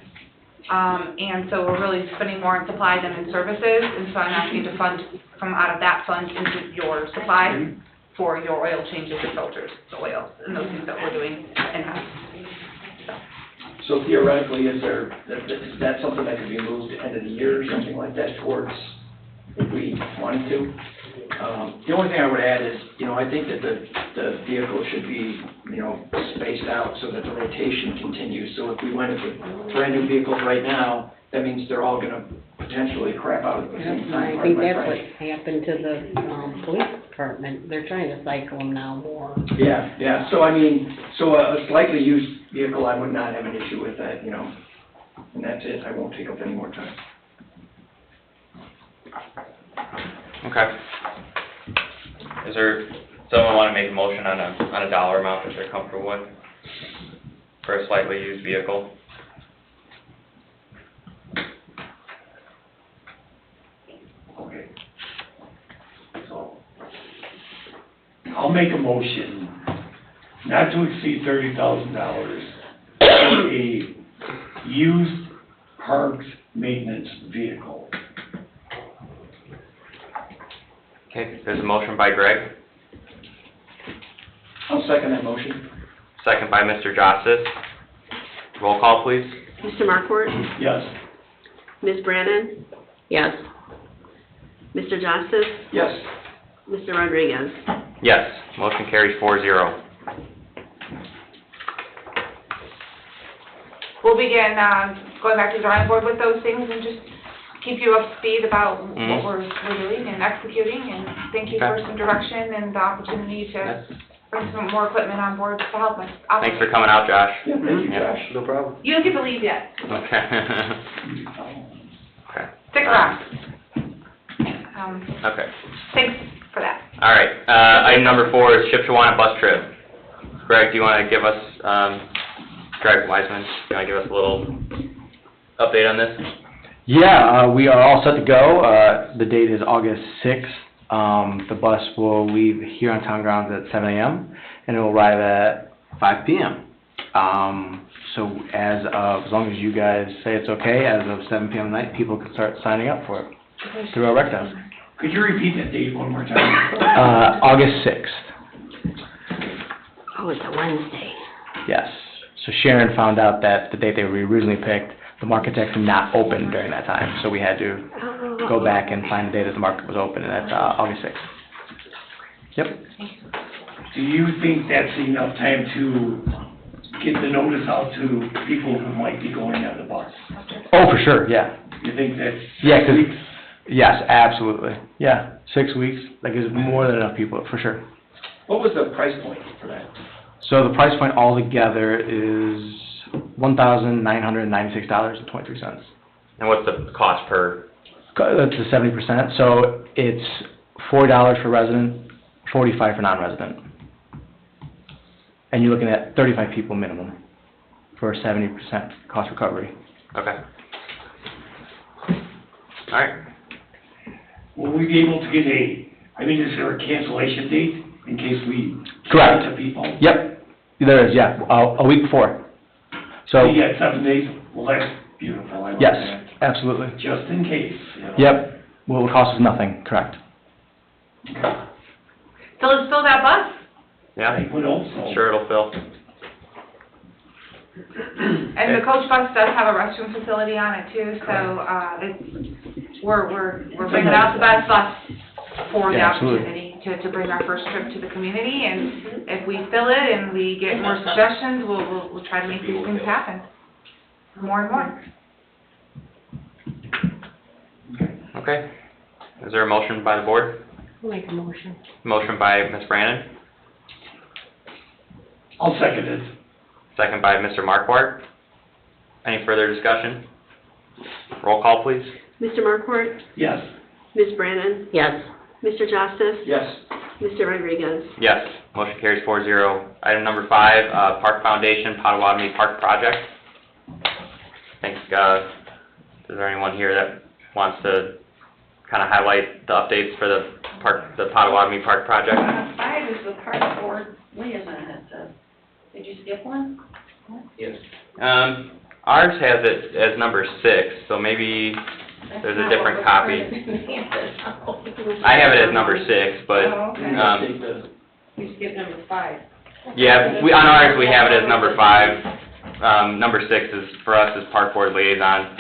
and so we're really spending more on supply than in services, and so I'm asking to fund from out of that fund into your supply for your oil changes, the filters, the oils, and those things that we're doing in-house. So theoretically, is that something that could be moved to end of the year or something like that towards, if we wanted to? The only thing I would add is, I think that the vehicle should be, spaced out so that the rotation continues. So if we went with brand new vehicles right now, that means they're all gonna potentially crap out at the same time. I think that's what happened to the police department. They're trying to cycle them now more. Yeah, so a slightly used vehicle, I would not have an issue with that, and that's it, I won't take up any more time. Okay. Is there, someone want to make a motion on a dollar amount that they're comfortable with for a slightly used vehicle? Okay. So, I'll make a motion not to exceed $30,000 for a used parks maintenance vehicle. Okay, there's a motion by Greg, I'll second that motion. second by Mr. Jostis. Roll call, please. Mr. Markort? Yes. Ms. Brannon? Yes. Mr. Justice? Yes. Mr. Rodriguez? Yes, motion carries 4-0. We'll begin, going back to the drawing board with those things and just keep you up to speed about what Mhm. we're doing and executing, and thank you for Okay. some direction and the opportunity to bring some more equipment on board to help us operate. Thanks for coming out, Josh. Yeah, thank you, Yeah. Josh. No problem. You don't get to leave yet. Okay. Okay. Stick around. Okay. Thanks for that. All right, item number 4 is Shipshewana bus trip. Greg, do you want to give us, Greg Wiseman, do you want to give us a little update on this? Yeah, we are all set to go. The date is August 6th. The bus will leave here on town grounds at 7 a.m. and it will arrive at 5 p.m. So as long as you guys say it's okay, as of 7 p.m. tonight, people can start signing up for it through our rec house. Could you repeat that date one more time? August 6th, Oh, it's a Wednesday. yes. So Sharon found out that the date they were originally picked, the market's actually not open during that time, so we had to go back and find the day that the market was open, and that's August 6th. Yep. Do you think that's enough time to get the notice out to people who might be going on the bus? Oh, for sure, yeah. You think that's Yeah, 6 'cause- weeks? Yes, absolutely. Yeah, 6 weeks, that gives more than enough people, for sure. What was the price point for that? So the price point altogether is $1,996.23. And what's the cost per, That's the 70%, so it's $4 for resident, $45 for non-resident. And you're looking at 35 people minimum for a 70% cost recovery. okay. All right, Will we be able to get is there a cancellation date in case we Correct. to people? Yep, there is, yeah, a week before. So, You got 7 days, well, that's beautiful, I like yes, that. absolutely. Just in case, you know. Yep, will cost us nothing, correct. So let's fill that bus. Yeah, I would also. sure it'll fill. And the coach bus does have a restroom facility on it too, so, we're bringing out the best bus for the Yeah, absolutely. opportunity to bring our first trip to the community, and if we fill it and we get more suggestions, we'll try to make these things happen. More and more. Okay. Is there a motion by the board? I'll make a motion. Motion by Ms. Brandon, I'll second it. second by Mr. Markwart. Any further discussion? Roll call, please. Mr. Markwart? Yes. Ms. Brannan? Yes. Mr. Justice? Yes. Mr. Rodriguez? Yes, motion carries 4-0. Item number 5, Park Foundation Potawatomi Park Project. I think, is there anyone here that wants to kind of highlight the updates for the Potawatomi Park Project? 5 is the park board liaison, it says. Did you skip one? Ours has it as number 6, so maybe there's a different copy. I have it as number 6, but, Oh, okay. You skipped number 5. yeah, on ours, we have it as number 5. Number 6 is, for us, is Park Board Liaison.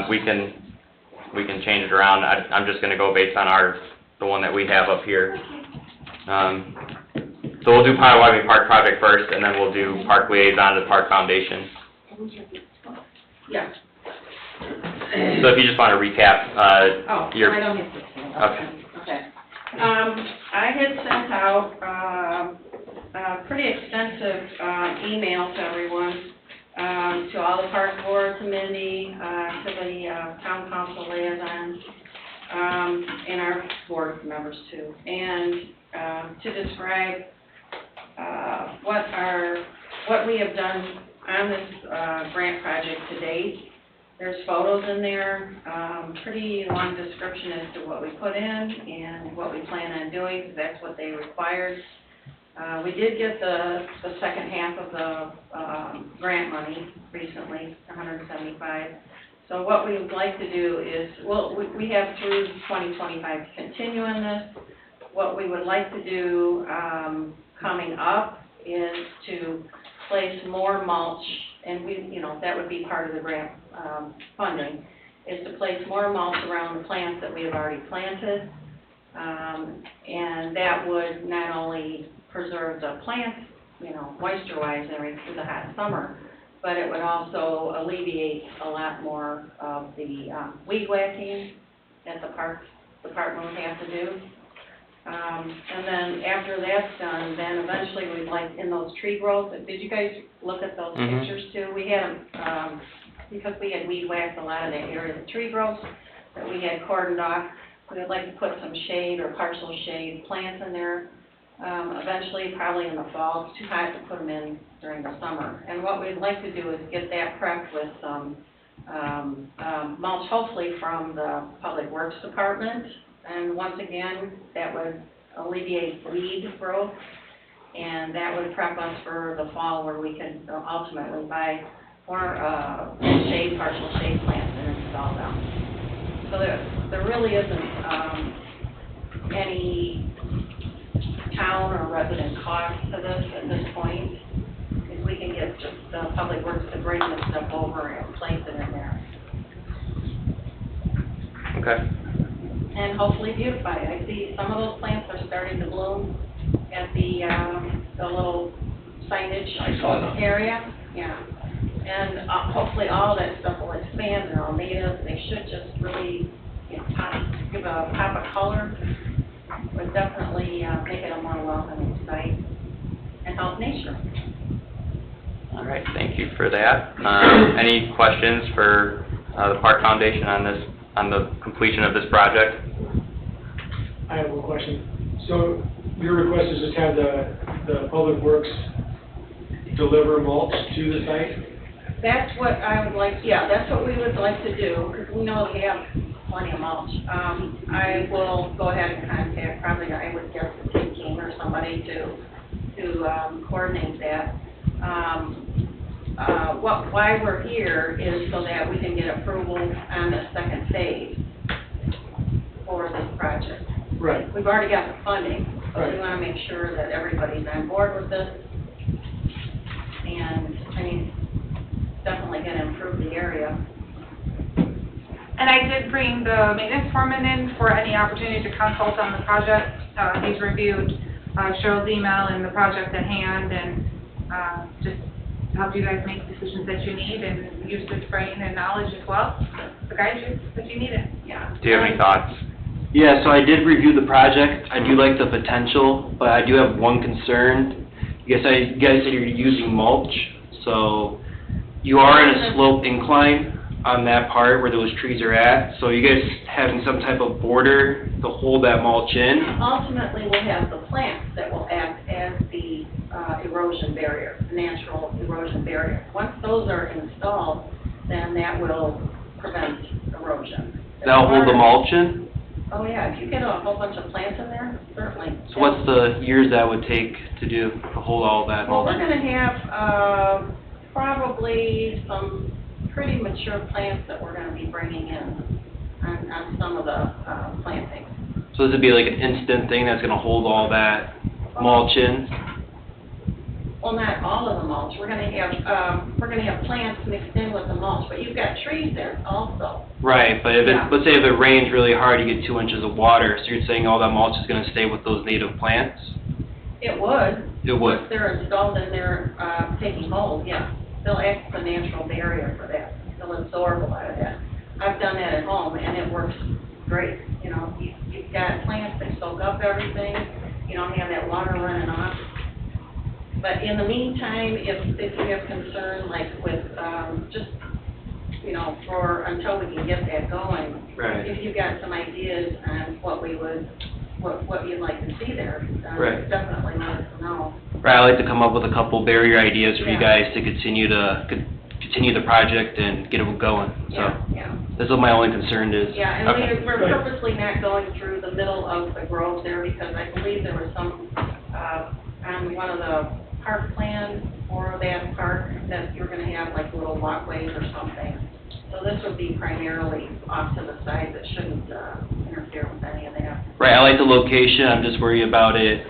We can change it around. I'm just gonna go based on the one that we have up here. So we'll do Potawatomi Park Project first, and then we'll do Park Liaison to Park Foundation. Yeah. So if you just wanna recap, Oh, your. I don't need to. Okay. Okay. I had sent out, a pretty extensive, email to everyone, to all the park board committee, to the, town council liaisons, and our board members too. And, to describe, what we have done on this, grant project to date. There's photos in there, pretty long description as to what we put in and what we plan on doing, because that's what they required. We did get the second half of the, grant money recently, $175. So what we would like to do is, we have through 2025 to continue in this. What we would like to do, coming up is to place more mulch, and that would be part of the grant, funding, is to place more mulch around the plants that we have already planted. And that would not only preserve the plants, moisture-wise through the hot summer, but it would also alleviate a lot more of the, weed whacking that the park department would have to do. And then after that's done, then eventually we'd like, in those tree growths, did you guys look at those Mhm. pictures too? We had them, because we had weed whacked a lot of that area of tree growths that we had cordoned off. We would like to put some shade or partial shade plants in there, eventually, probably in the fall. It's too hot to put them in during the summer. And what we'd like to do is get that prepped with some, mulch, hopefully from the Public Works Department. And once again, that would alleviate weed growth, and that would prep us for the fall where we can ultimately buy more, partial shade plants and install them. So there really isn't, any town or resident cost to this at this point. If we can get just the Public Works to bring this stuff over and place it in there. Okay. And hopefully beautify it. I see some of those plants are starting to bloom at the little signage I saw them. area. Yeah. And hopefully all that stuff will expand. They're all native. They should just really, give a pop of color. Would definitely make it a more welcoming site and help nature. All right, thank you for that. Any questions for the Park Foundation on the completion of this project? I have one question. So your request is just have the Public Works deliver mulch to the site? That's what I would like, that's what we would like to do, because we know we have plenty of mulch. I will go ahead and contact, probably I would guess Tim King or somebody to coordinate that. why we're here is so that we can get approval on the second phase for this project. Right. We've already got the funding, but we Right. want to make sure that everybody's on board with this. And, I mean, definitely going to improve the area. And I did bring the maintenance foreman in for any opportunity to consult on the project. He's reviewed Cheryl's email and the project at hand, and just to help you guys make decisions that you need and use his brain and knowledge as well to guide you if you need it. Yeah. Do you have any thoughts? Yeah, so I did review the project. I do like the potential, but I do have one concern. You guys said you're using mulch, so you are in a slope incline on that part where those trees are at. So you guys having some type of border to hold that mulch in? Ultimately, we'll have the plants that will act as the erosion barrier, the natural erosion barrier. Once those are installed, then that will prevent erosion. That'll hold the mulch in? Oh, yeah, if you get a whole bunch of plants in there, certainly. So what's the years that would take to do, to hold all that Well, mulch? we're gonna have, probably some pretty mature plants that we're gonna be bringing in on some of the, plantings. So this would be like an instant thing that's gonna hold all that mulch in? Well, not all of the mulch, we're gonna have plants mixed in with the mulch, but you've got trees there also. Right, but if Yeah. let's say if it rains really hard, you get 2 inches of water, so you're saying all that mulch is gonna stay with those native plants? It would. It would. If they're installed and they're, taking hold, yeah. They'll act as a natural barrier for that. They'll absorb a lot of that. I've done that at home and it works great. You know, you've got plants that soak up everything, you don't have that water running off. But in the meantime, if you have concern, like with, just, you know, until we can get that going, Right. if you've got some ideas on what you'd like to see there, Right. definitely let us know. Right, I'd like to come up with a couple barrier ideas for you Yeah. guys to continue the project and get it going, so. Yeah, yeah. That's what my only concern is. Yeah, and Okay. we're purposely not going through the middle of the grove there because I believe there was some, on one of the park plans for that park, that you're gonna have like little walkways or something. So this would be primarily off to the side that shouldn't, interfere with any of that. Right, I like the location, I'm just worried about it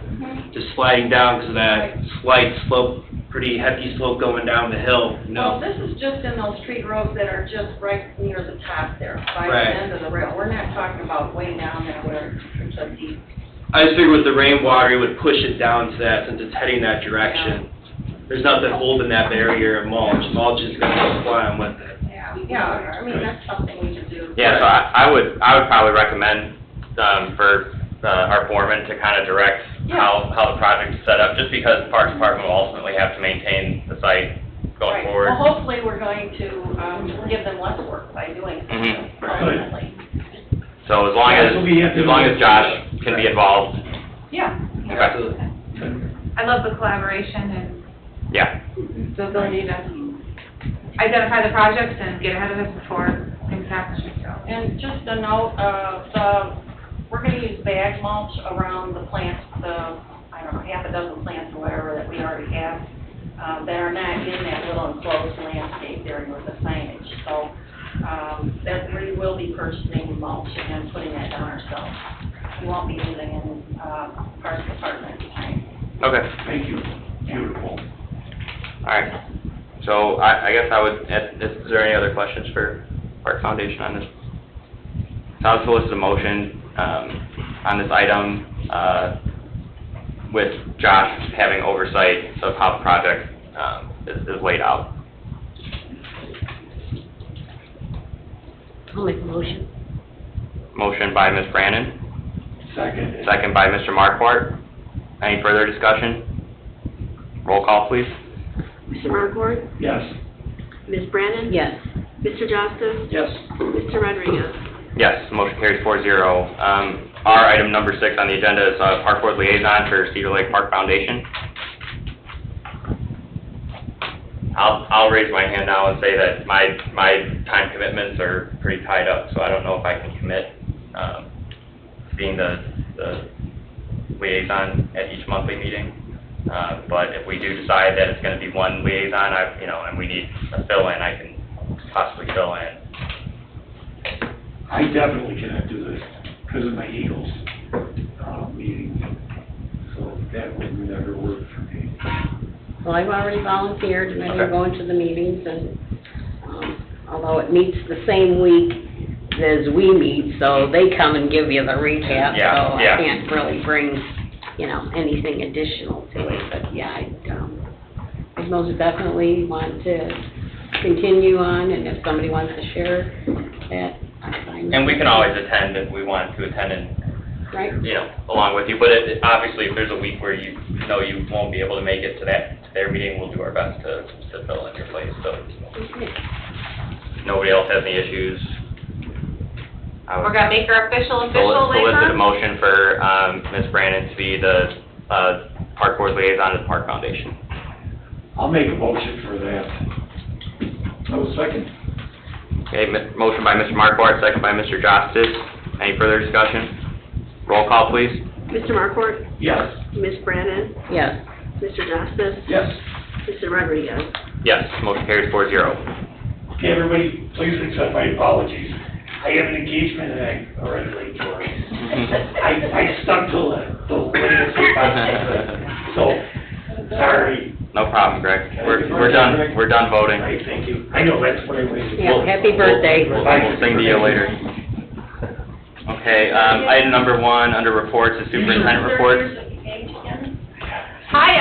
just sliding down because of that slight slope, pretty hefty slope going down the hill, you Well, know? this is just in those tree groves that are just right near the top there, by the Right. end of the rail. We're not talking about way down there where it's a deep. I just figured with the rainwater, it would push it down to that since it's heading that direction. There's nothing holding that barrier of mulch. Mulch is gonna fly on with it. Yeah, I mean, that's something we could do. Yeah, so I would probably recommend, for, our foreman to kind of direct how the project is set up, just because the Parks Department will ultimately have to maintain the site going Right. forward. Well, hopefully, we're going to, give them less work by doing so, Mhm. ultimately. So as long Yeah, so we have to- as Josh can be involved, Yeah. okay, I love the collaboration and yeah. the ability to identify the projects and get ahead of it before things happen, so. And just a note, we're gonna use bag mulch around the plants, I don't know, half a dozen plants or whatever that we already have, that are not in that little enclosed landscape area with the signage. So, that we will be purchasing mulch and putting that down ourselves. We won't be using any, Parks Department time. Okay, Thank you. Beautiful. alright. So I guess I would, is there any other questions for Park Foundation on this? So I'll solicit a motion, on this item, with Josh having oversight of how the project, is laid out. I'll make a motion. Motion by Ms. Brannon, Second. second by Mr. Markwart. Any further discussion? Roll call, please. Mr. Markort? Yes. Ms. Brannon? Yes. Mr. Johnston? Yes. Mr. Rodriguez? Yes, motion carries 4-0. Our item number 6 on the agenda is, Park Board Liaison for Cedar Lake Park Foundation. I'll raise my hand now and say that my time commitments are pretty tied up, so I don't know if I can commit, being the liaison at each monthly meeting. But if we do decide that it's gonna be one liaison, and we need a fill-in, I can possibly fill in. I definitely cannot do this because of my Eagles, meeting, so that would never work for me. Well, I've already volunteered, and I've been Okay. going to the meetings, and, although it meets the same week as we meet, so they come and give you the recap, Yeah, so yeah. I can't really bring, anything additional to it, but yeah, I'd most definitely want to continue on, and if somebody wants to share that, I'm fine. And we can always attend if we want to attend and, Right? along with you, but obviously, if there's a week where you know you won't be able to make it to their meeting, we'll do our best to fill in your place, so Okay. if nobody else has any issues. I We're would gonna make her official solicit a liaison? motion for, Ms. Brandon to be the, Park Board liaison to the Park Foundation. I'll make a motion for that. I was second. Okay, motion by Mr. Markwart, second by Mr. Jostis. Any further discussion? Roll call, please. Mr. Markwart? Yes. Ms. Brandon? Yes. Mr. Justice? Yes. Mr. Rodriguez? Yes, motion carries 4-0. Okay, everybody, please accept my apologies. I have an engagement and I'm already late for it. I stuck till the latest spot, so, sorry. No problem, Greg. We're done voting. Right, thank you. I know, that's what I waited. Yeah, happy birthday. We'll sing to you later. Okay, item number 1, under reports, the superintendent report. Hi,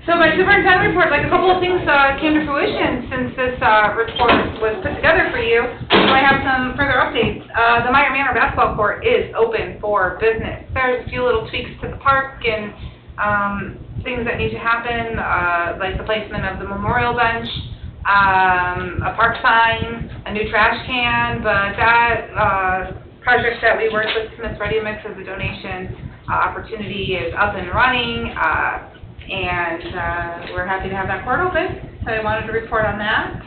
so my superintendent report, like a couple of things came to fruition since this report was put together for you. So I have some further updates. The Meyer Manor basketball court is open for business. There's a few little tweaks to the park and things that need to happen, like the placement of the memorial bench, a park sign, a new trash can, but that project that we worked with Smith Ready Mix as a donation opportunity is up and running, and we're happy to have that court open, so I wanted to report on that.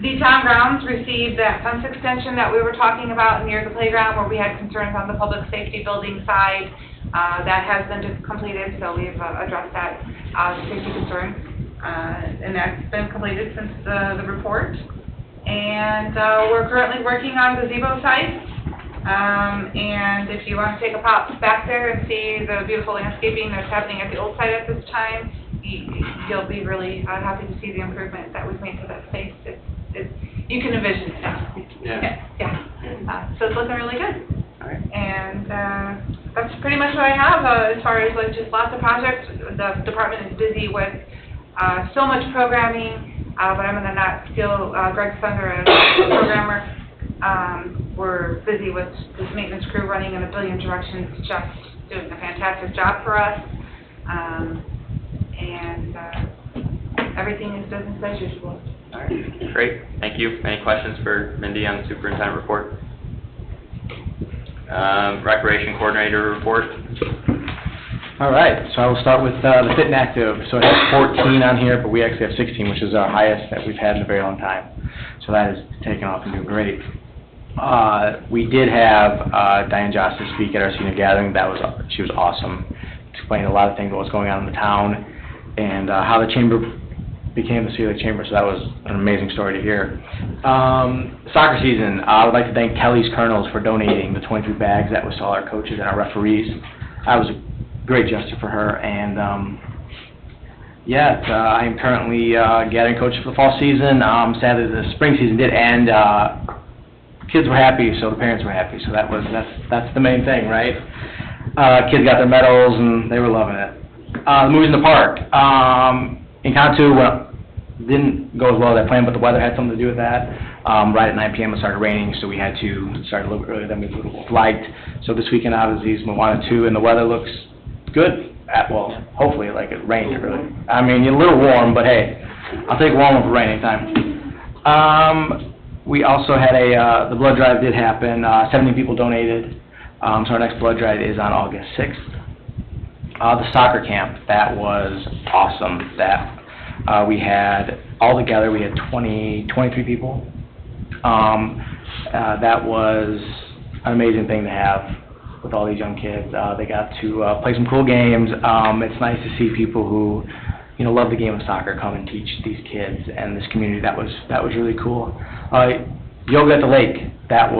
The town grounds received that fence extension that we were talking about near the playground where we had concerns on the public safety building side. That has been completed, so we've addressed that safety concern, and that's been completed since the report. And we're currently working on the gazebo site, and if you want to take a pop back there and see the beautiful landscaping that's happening at the old site at this time, you'll be really happy to see the improvement that we've made to that space. You can envision it now. Yeah. So it's looking really good. All right. And that's pretty much what I have as far as like just lots of projects. The department is busy with so much programming, but I'm going to not steal Greg's thunder as a programmer. We're busy with this maintenance crew running in a billion directions, just doing a fantastic job for us. And everything is business as usual. All right, great, thank you. Any questions for Mindy on the superintendent report? Recreation coordinator report. All right, so I will start with the Fit and Active. So it has 14 on here, but we actually have 16, which is our highest that we've had in a very long time. So that is taken off and doing great. We did have Diane Justice speak at our senior gathering. She was awesome. Explained a lot of things about what's going on in the town and how the chamber became the Cedar Lake Chamber, so that was an amazing story to hear. Soccer season, I would like to thank Kelly's Colonels for donating the 23 bags that was to all our coaches and our referees. That was a great gesture for her, and I am currently gathering coaches for the fall season. Sadly, the spring season did end. Kids were happy, so the parents were happy, so that's the main thing, right? Kids got their medals, and they were loving it. The movies in the park. In Cantu, didn't go as well as I planned, but the weather had something to do with that. Right at 9 p.m. it started raining, so we had to start a little bit earlier than we would have liked. So this weekend out of these Moana 2, and the weather looks good. Well, hopefully, like it rained really. I mean, a little warm, but hey, I'll take warm over rain anytime. We also had the blood drive did happen. 70 people donated. So our next blood drive is on August 6th. The soccer camp, that was awesome. We had, all together, we had 23 people. That was an amazing thing to have. with all these young kids. They got to play some cool games. It's nice to see people who, you know, love the game of soccer come and teach these kids and this community. That was really cool. Yoga at the Lake, that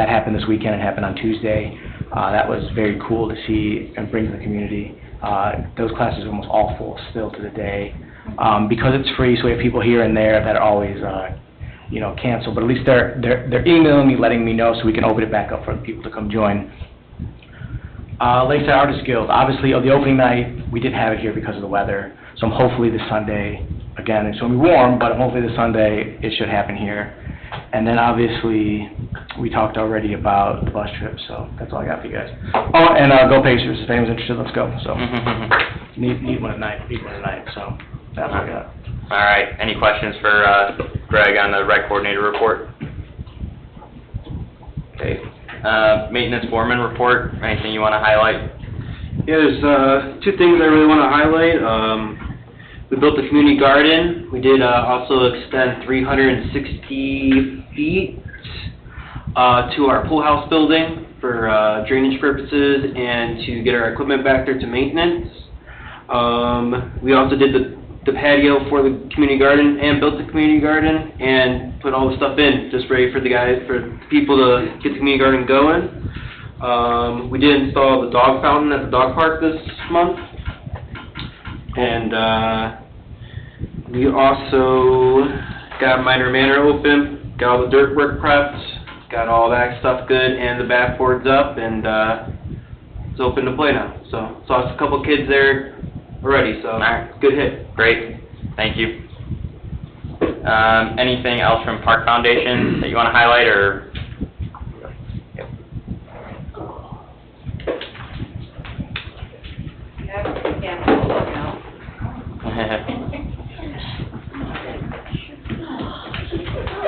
happened this weekend. It happened on Tuesday. That was very cool to see and bring to the community. Those classes are almost all full still to the day. Because it's free, so we have people here and there that are always, you know, canceled, but at least they're emailing me, letting me know so we can open it back up for people to come join. Lakeside Artist Guild, obviously, the opening night, we did have it here because of the weather, so hopefully this Sunday, again, it's going to be warm, but hopefully this Sunday it should happen here. And then obviously, we talked already about the bus trip, so that's all I got for you guys. Oh, and go Pacers, if anyone's interested, let's go, so. Need one at night, so that's all I got. All right, any questions for Greg on the rec coordinator report? Okay, maintenance foreman report, anything you want to highlight? Yeah, there's two things I really want to highlight. We built the community garden. We did also extend 360 feet to our pool house building for drainage purposes and to get our equipment back there to maintenance. We also did the patio for the community garden and built the community garden and put all the stuff in, just ready for the people to get the community garden going. We did install the dog fountain at the dog park this month. And we also got Minor Manor open, got all the dirt work prepped, got all that stuff good, and the back board's up, and it's open to play now. So saw a couple kids there already, so good hit. Great, thank you. Anything else from Park Foundation that you want to highlight, or?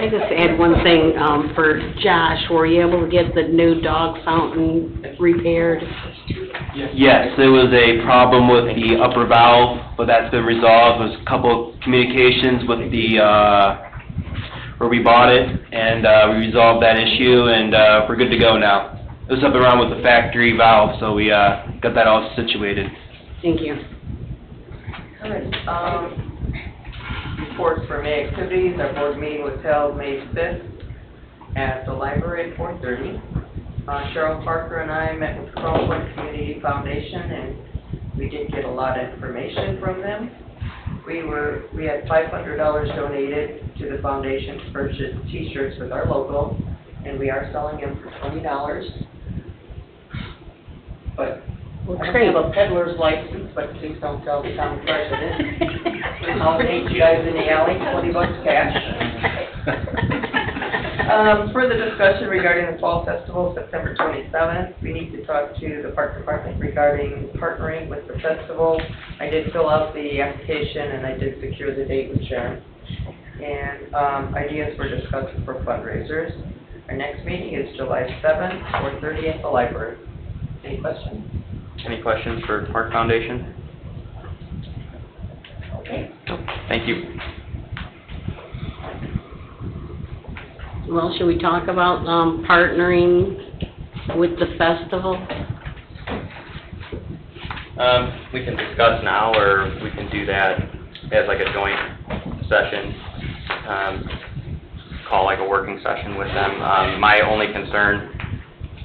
I just add one thing, for Josh, were you able to get the new dog fountain repaired? Yes, there was a problem with the upper valve, but that's been resolved. There's a couple of communications with the, where we bought it, and we resolved that issue, and we're good to go now. It was something wrong with the factory valve, so we got that all situated. Thank you. All right, reports for May activities. Our board meeting was held May 5th at the library at 4:30. Cheryl Parker and I met with Crosspoint Community Foundation, and we did get a lot of information from them. We had $500 donated to the foundation to purchase T-shirts with our logo, and we are selling them for $20. But I don't have a peddler's license, but please don't tell the town president. I'll meet you guys in the alley, $20 cash. Further discussion regarding the Fall Festival, September 27th. We need to talk to the Park Department regarding partnering with the festival. I did fill out the application and I did secure the date with Sharon. And ideas were discussed for fundraisers. Our next meeting is July 7th, 4:30 at the library. Any questions? Any questions for Park Foundation? Okay. Thank you. Well, should we talk about, partnering with the festival? We can discuss now, or we can do that as like a joint session, call like a working session with them. My only concern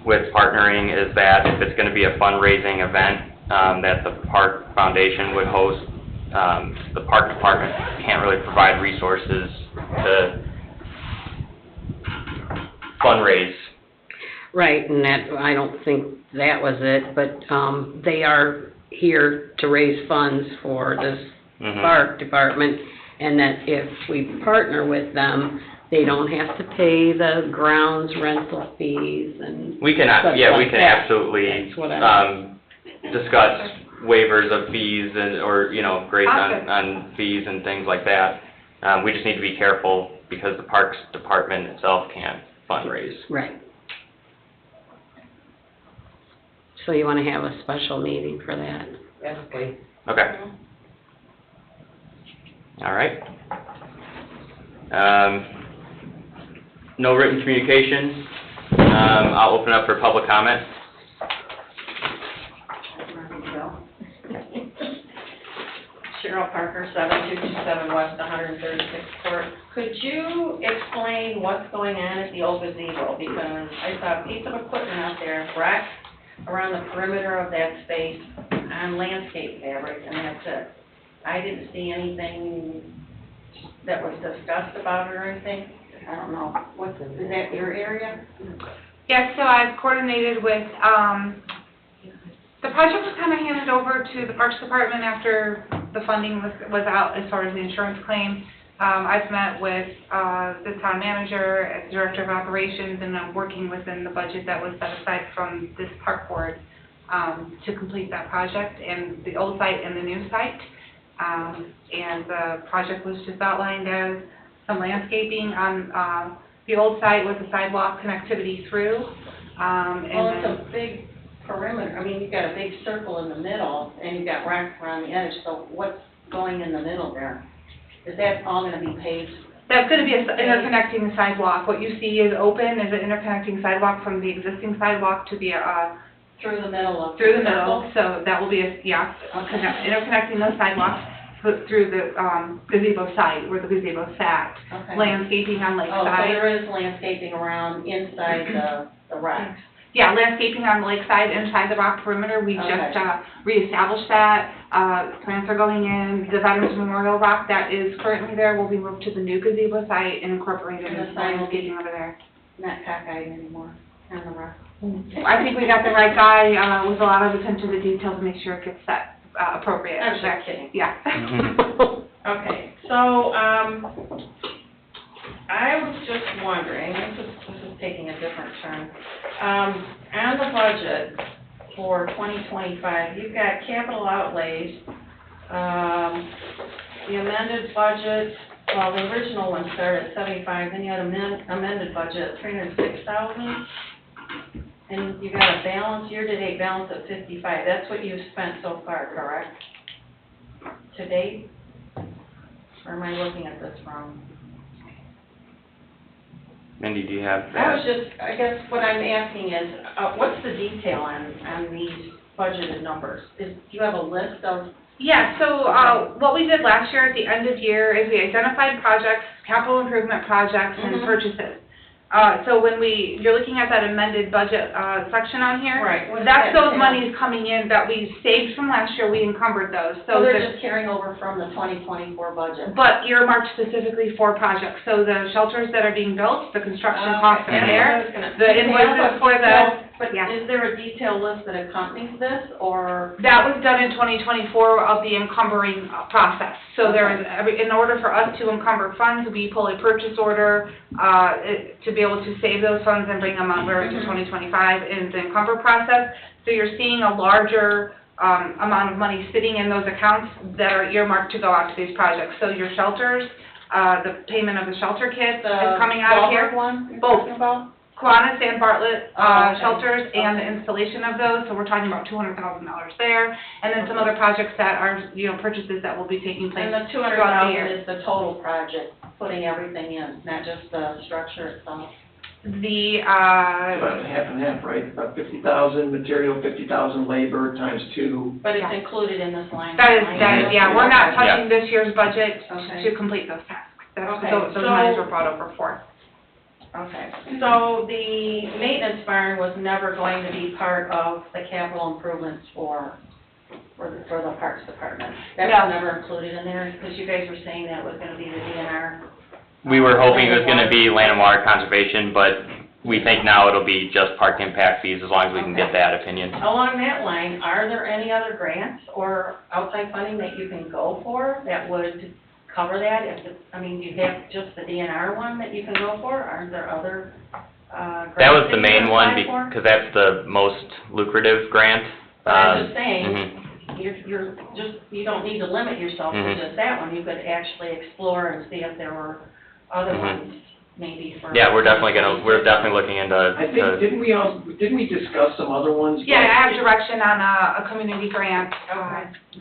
with partnering is that if it's going to be a fundraising event that the Park Foundation would host, the Park Department can't really provide resources to fundraise. Right, and that, I don't think that was it, but, they are here to raise funds for this Park Department, and that if we partner with them, they don't have to pay the grounds rental fees and We can, stuff yeah, like we can that. absolutely, That's what I discuss waivers of fees and, or, you know, grace Awesome. on fees and things like that. We just need to be careful because the Parks Department itself can't fundraise. Right. So you wanna have a special meeting for that? Yes, please. Okay. All right. No written communication. I'll open up for public comment. Cheryl Parker, 7227 West 136th Court. Could you explain what's going on at the old gazebo? Because I saw a piece of equipment out there, wrecked around the perimeter of that space on landscape fabric, and that's it. I didn't see anything that was discussed about it or anything. I don't know. Is that your area? Yes, so I've coordinated with, the project was kind of handed over to the Parks Department after the funding was out as far as the insurance claim. I've met with the town manager, as director of operations, and I'm working within the budget that was set aside from this park board to complete that project, and the old site and the new site. And the project was just outlined as some landscaping on the old site with a sidewalk connectivity through. Well, it's a big perimeter. I mean, you've got a big circle in the middle, and you've got rocks around the edge, so what's going in the middle there? Is that all gonna be paved? That's going to be an interconnecting sidewalk. What you see is open is an interconnecting sidewalk from the existing sidewalk to the, Through the middle of through the circle? middle. So that will be Okay. interconnecting those sidewalks through the gazebo site where the gazebo sat. Okay. Landscaping on Oh, so lakeside. there is landscaping around inside the rocks? Yeah, landscaping on the lakeside inside the rock perimeter. We Okay. just reestablished that. Plants are going in. The Veterans Memorial rock that is currently there will be moved to the new gazebo site and incorporated And the into sign will be- landscaping over there. Not cockeyed anymore on the rock? I think we got the right guy with a lot of attention to detail to make sure it gets set appropriate. I'm just kidding. Yeah. Okay, so, I was just wondering, this is taking a different turn. On the budget for 2025, you've got capital outlays, the amended budget, well, the original one started at 75, then you had amended budget, 306,000. And you got a balance, year-to-date balance of 55, that's what you've spent so far, correct? To date? Or am I looking at this wrong? Mindy, do you have I guess what I'm asking is, what's the detail on these budgeted numbers? Do you have a list of? Yeah, so what we did last year at the end of year is we identified projects, capital improvement projects, and Mhm. purchases. So when you're looking at that amended budget section on here. Right. What does That's that those entail? monies coming in that we saved from last year, we encumbered those. So they're the- just carrying over from the 2024 budget? But earmarked specifically for projects. So the shelters that are being built, the construction costs are Okay. there. The Yeah, invoices but for the, But yeah. is there a detailed list that accompanies this, or? That was done in 2024 of the encumbering process. So there is, in order for us to encumber funds, we pull a purchase order to be able to save those funds and bring them over into 2025 in the encumber process. So you're seeing a larger amount of money sitting in those accounts that are earmarked to go out to these projects. So your shelters, the payment of the shelter kit is coming out of here. The Wahlberg one you're Both. talking about? Kiwanis and Bartlett Oh, okay. shelters and the Okay. installation of those, so we're talking about $200,000 there. And then some other projects that are, purchases that will be taking place And the throughout the 200,000 year. is the total project, putting everything in, not just the structure itself? The, About half and half, right? About 50,000 material, 50,000 labor times two. But it's Yeah. included in this line? yeah, we're not touching this year's budget Okay. to complete those tasks. That's Okay, those so- monies were brought over for. Okay, so the maintenance barn was never going to be part of the capital improvements for the Parks Department? That No. was never included in there, because you guys were saying that was gonna be the DNR? We were hoping it was gonna be land and water conservation, but we think now it'll be just park impact fees as long as we can get Okay. that opinion. Along that line, are there any other grants or outside funding that you can go for that would cover that? Do you have just the DNR one that you can go for? Are there other, grants That was the you main can one, apply for? because that's the most lucrative grant. But I'm just saying, mhm. you don't need to limit yourself to Mhm. just that one. You could actually explore and see if there were other Mhm. ones, maybe for. Yeah, we're definitely looking into, I think, didn't we discuss some other ones? Yeah, I have direction on a community grant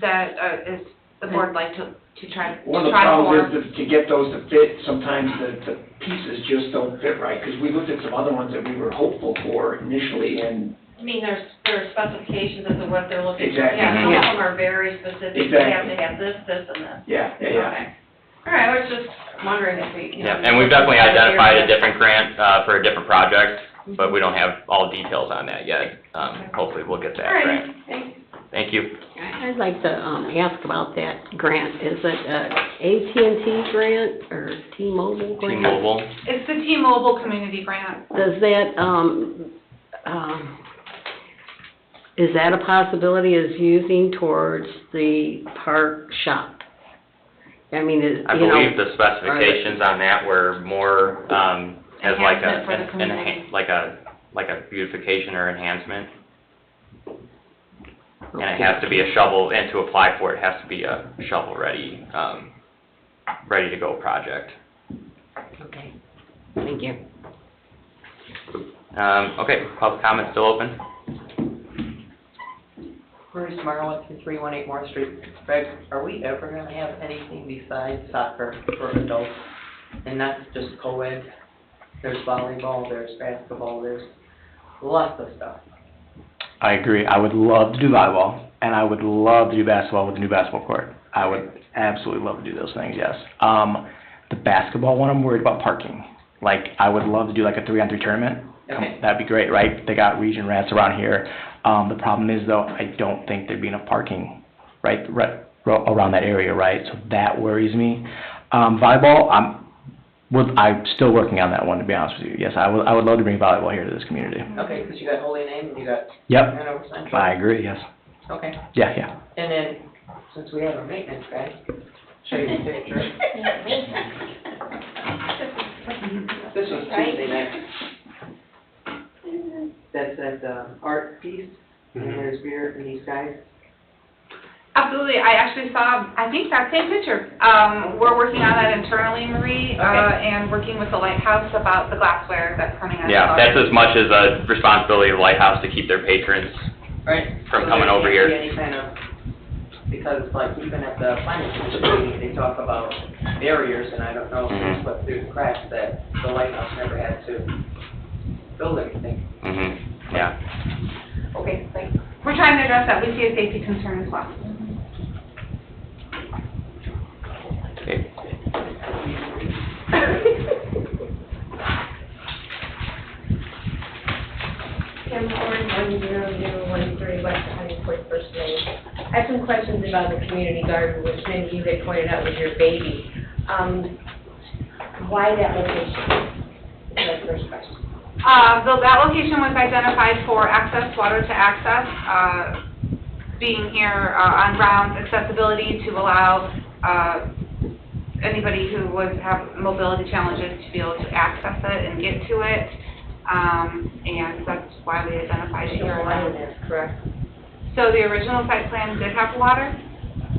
that is the board like to try One of the for? problems is to get those to fit, sometimes the pieces just don't fit right, because we looked at some other ones that we were hopeful for initially, and I mean, there are specifications as to what they're looking for. Exactly. Yeah, some Yeah. of them are very specific. They have to have this, this, and this. yeah. Okay. All right, I was just wondering if we, you know. Yeah, and we've definitely identified a different grant, for a different project, but we don't have all details on that yet. Hopefully we'll get that All right, grant. thanks. Thank you. I'd like to, ask about that grant. Is it a AT&T grant or T-Mobile grant? T-Mobile. It's the T-Mobile Community Grant. Does that, is that a possibility is using towards the park shop? I mean, is, I you know. believe the specifications on that were more, as like Enhancement for the an community. like a beautification or enhancement. And it has to be a shovel, and to apply for it, it has to be a shovel-ready, ready-to-go project. Okay, thank you. Okay, public comment still open? Bruce Marlin, 318 Morris Street. Greg, are we ever gonna have anything besides soccer for adults? And not just co-ed? There's volleyball, there's basketball, there's lots of stuff. I agree. I would love to do volleyball, and I would love to do basketball with the new basketball court. I would absolutely love to do those things, yes. The basketball one, I'm worried about parking. Like, I would love to do like a 3-on-3 tournament. Okay. That'd be great, right? They got region rats around here. The problem is, though, I don't think there'd be enough parking right around that area, right? So that worries me. Volleyball, I'm still working on that one, to be honest with you. Yes, I would love to bring volleyball here to this community. Okay, because you got Holy Name and you got Yep, Hanover Central. I agree, yes. Okay, Yeah. and then, since we have a maintenance guy, show you the picture. This was Tuesday night. That's that, art piece, and there's beer and these guys. Absolutely, I actually saw, I think that same picture. We're working on that internally, Marie, and working with the Lighthouse about the glassware that's coming out. Yeah, that's as much as a responsibility of the Lighthouse to keep their patrons Right. from So coming there over can't here. be any kind of, because like even at the finance committee meeting, they talk about barriers, and I don't know if Mhm. they slipped through the cracks that the Lighthouse never had to build anything. Yeah. Okay, thanks. We're trying to address that, we see a safety concern as well. Okay. Kim Horn, 10013 West Huntingport First Main. I have some questions about the community garden, which many of you had pointed out was your baby. Why that location? That's the first question. That location was identified for access, water to access, being here on grounds, accessibility to allow anybody who would have mobility challenges to be able to access it and get to it. And that's why we identified it here. Correct. So the original site plan did have water,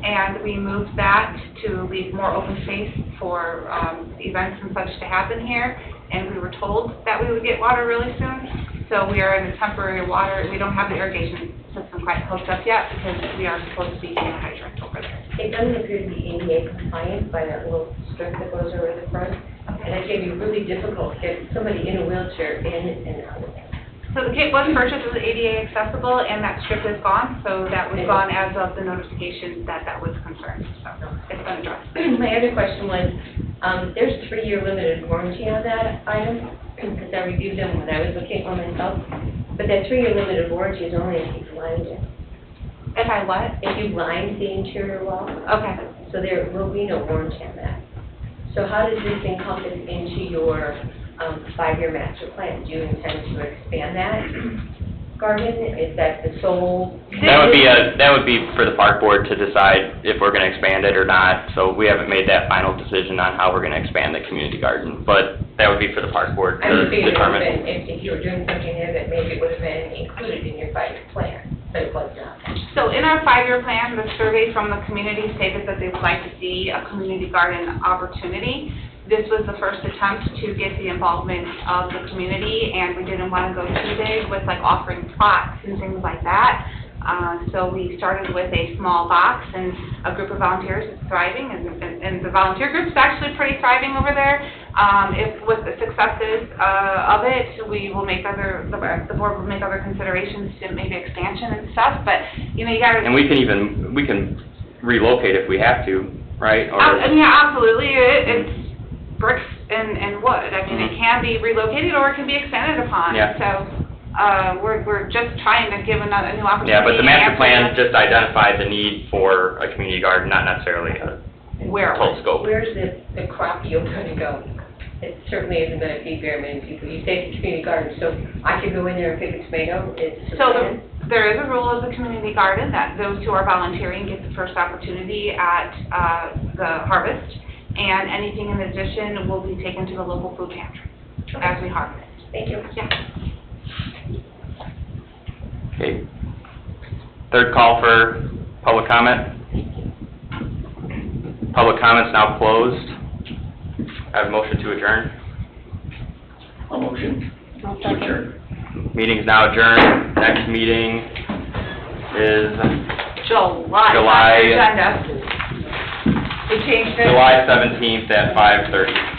and we moved that to leave more open space for events and such to happen here. And we were told that we would get water really soon. So we are in a temporary water, we don't have the irrigation system quite hooked up yet because we are supposed to be doing a hydrant over there. It doesn't appear to be ADA compliant by that little strip that goes over the front. And it's going to be really difficult to get somebody in a wheelchair in and out of it. So the kit was purchased as ADA accessible, and that strip is gone, so that was gone as of the notification that that was concerned, so it's been addressed. My other question was, there's a 3-year limited warranty on that item, because I reviewed them when I was looking for myself, but that 3-year limited warranty is only if you've lined it. If I what? If you've lined the interior wall, Okay. so there will be no warranty on that. So how does this encompass into your 5-year master plan? Do you intend to expand that garden? Is that the sole? That would be for the park board to decide if we're gonna expand it or not, so we haven't made that final decision on how we're gonna expand the community garden, but that would be for the park board I to just figured it would have determine. been, if you were doing something there, that maybe it would have been included in your 5-year plan, but it was not. So in our 5-year plan, the survey from the community stated that they would like to see a community garden opportunity. This was the first attempt to get the involvement of the community, and we didn't want to go too big with like offering plots and things like that. So we started with a small box and a group of volunteers is thriving, and the volunteer group's actually pretty thriving over there. If with the successes of it, we will make the board will make other considerations to maybe expansion and stuff, but, you know, you gotta... And we can relocate if we have to, right? Or... Yeah, absolutely. It's bricks and wood. I mean, it can be relocated or it can be expanded upon. Yeah. So, we're just trying to give a new opportunity. Yeah, but the master plan and just identified the need for a community garden, not necessarily a where total scope. Where's the crop yield gonna go? It certainly isn't gonna feed very many people. You say it's a community garden, so I could go in there and pick a tomato, it's... So there is a rule of the community garden that those who are volunteering get the first opportunity at the harvest, and anything in addition will be taken to the local food pantry as we harvest. Thank you. Yeah. Okay. Third call for public comment. Public comment's now closed. I have a motion to adjourn. A motion to adjourn. Meeting's now adjourned. Next meeting is July. July. Agenda. They changed it. July 17th at 5:30.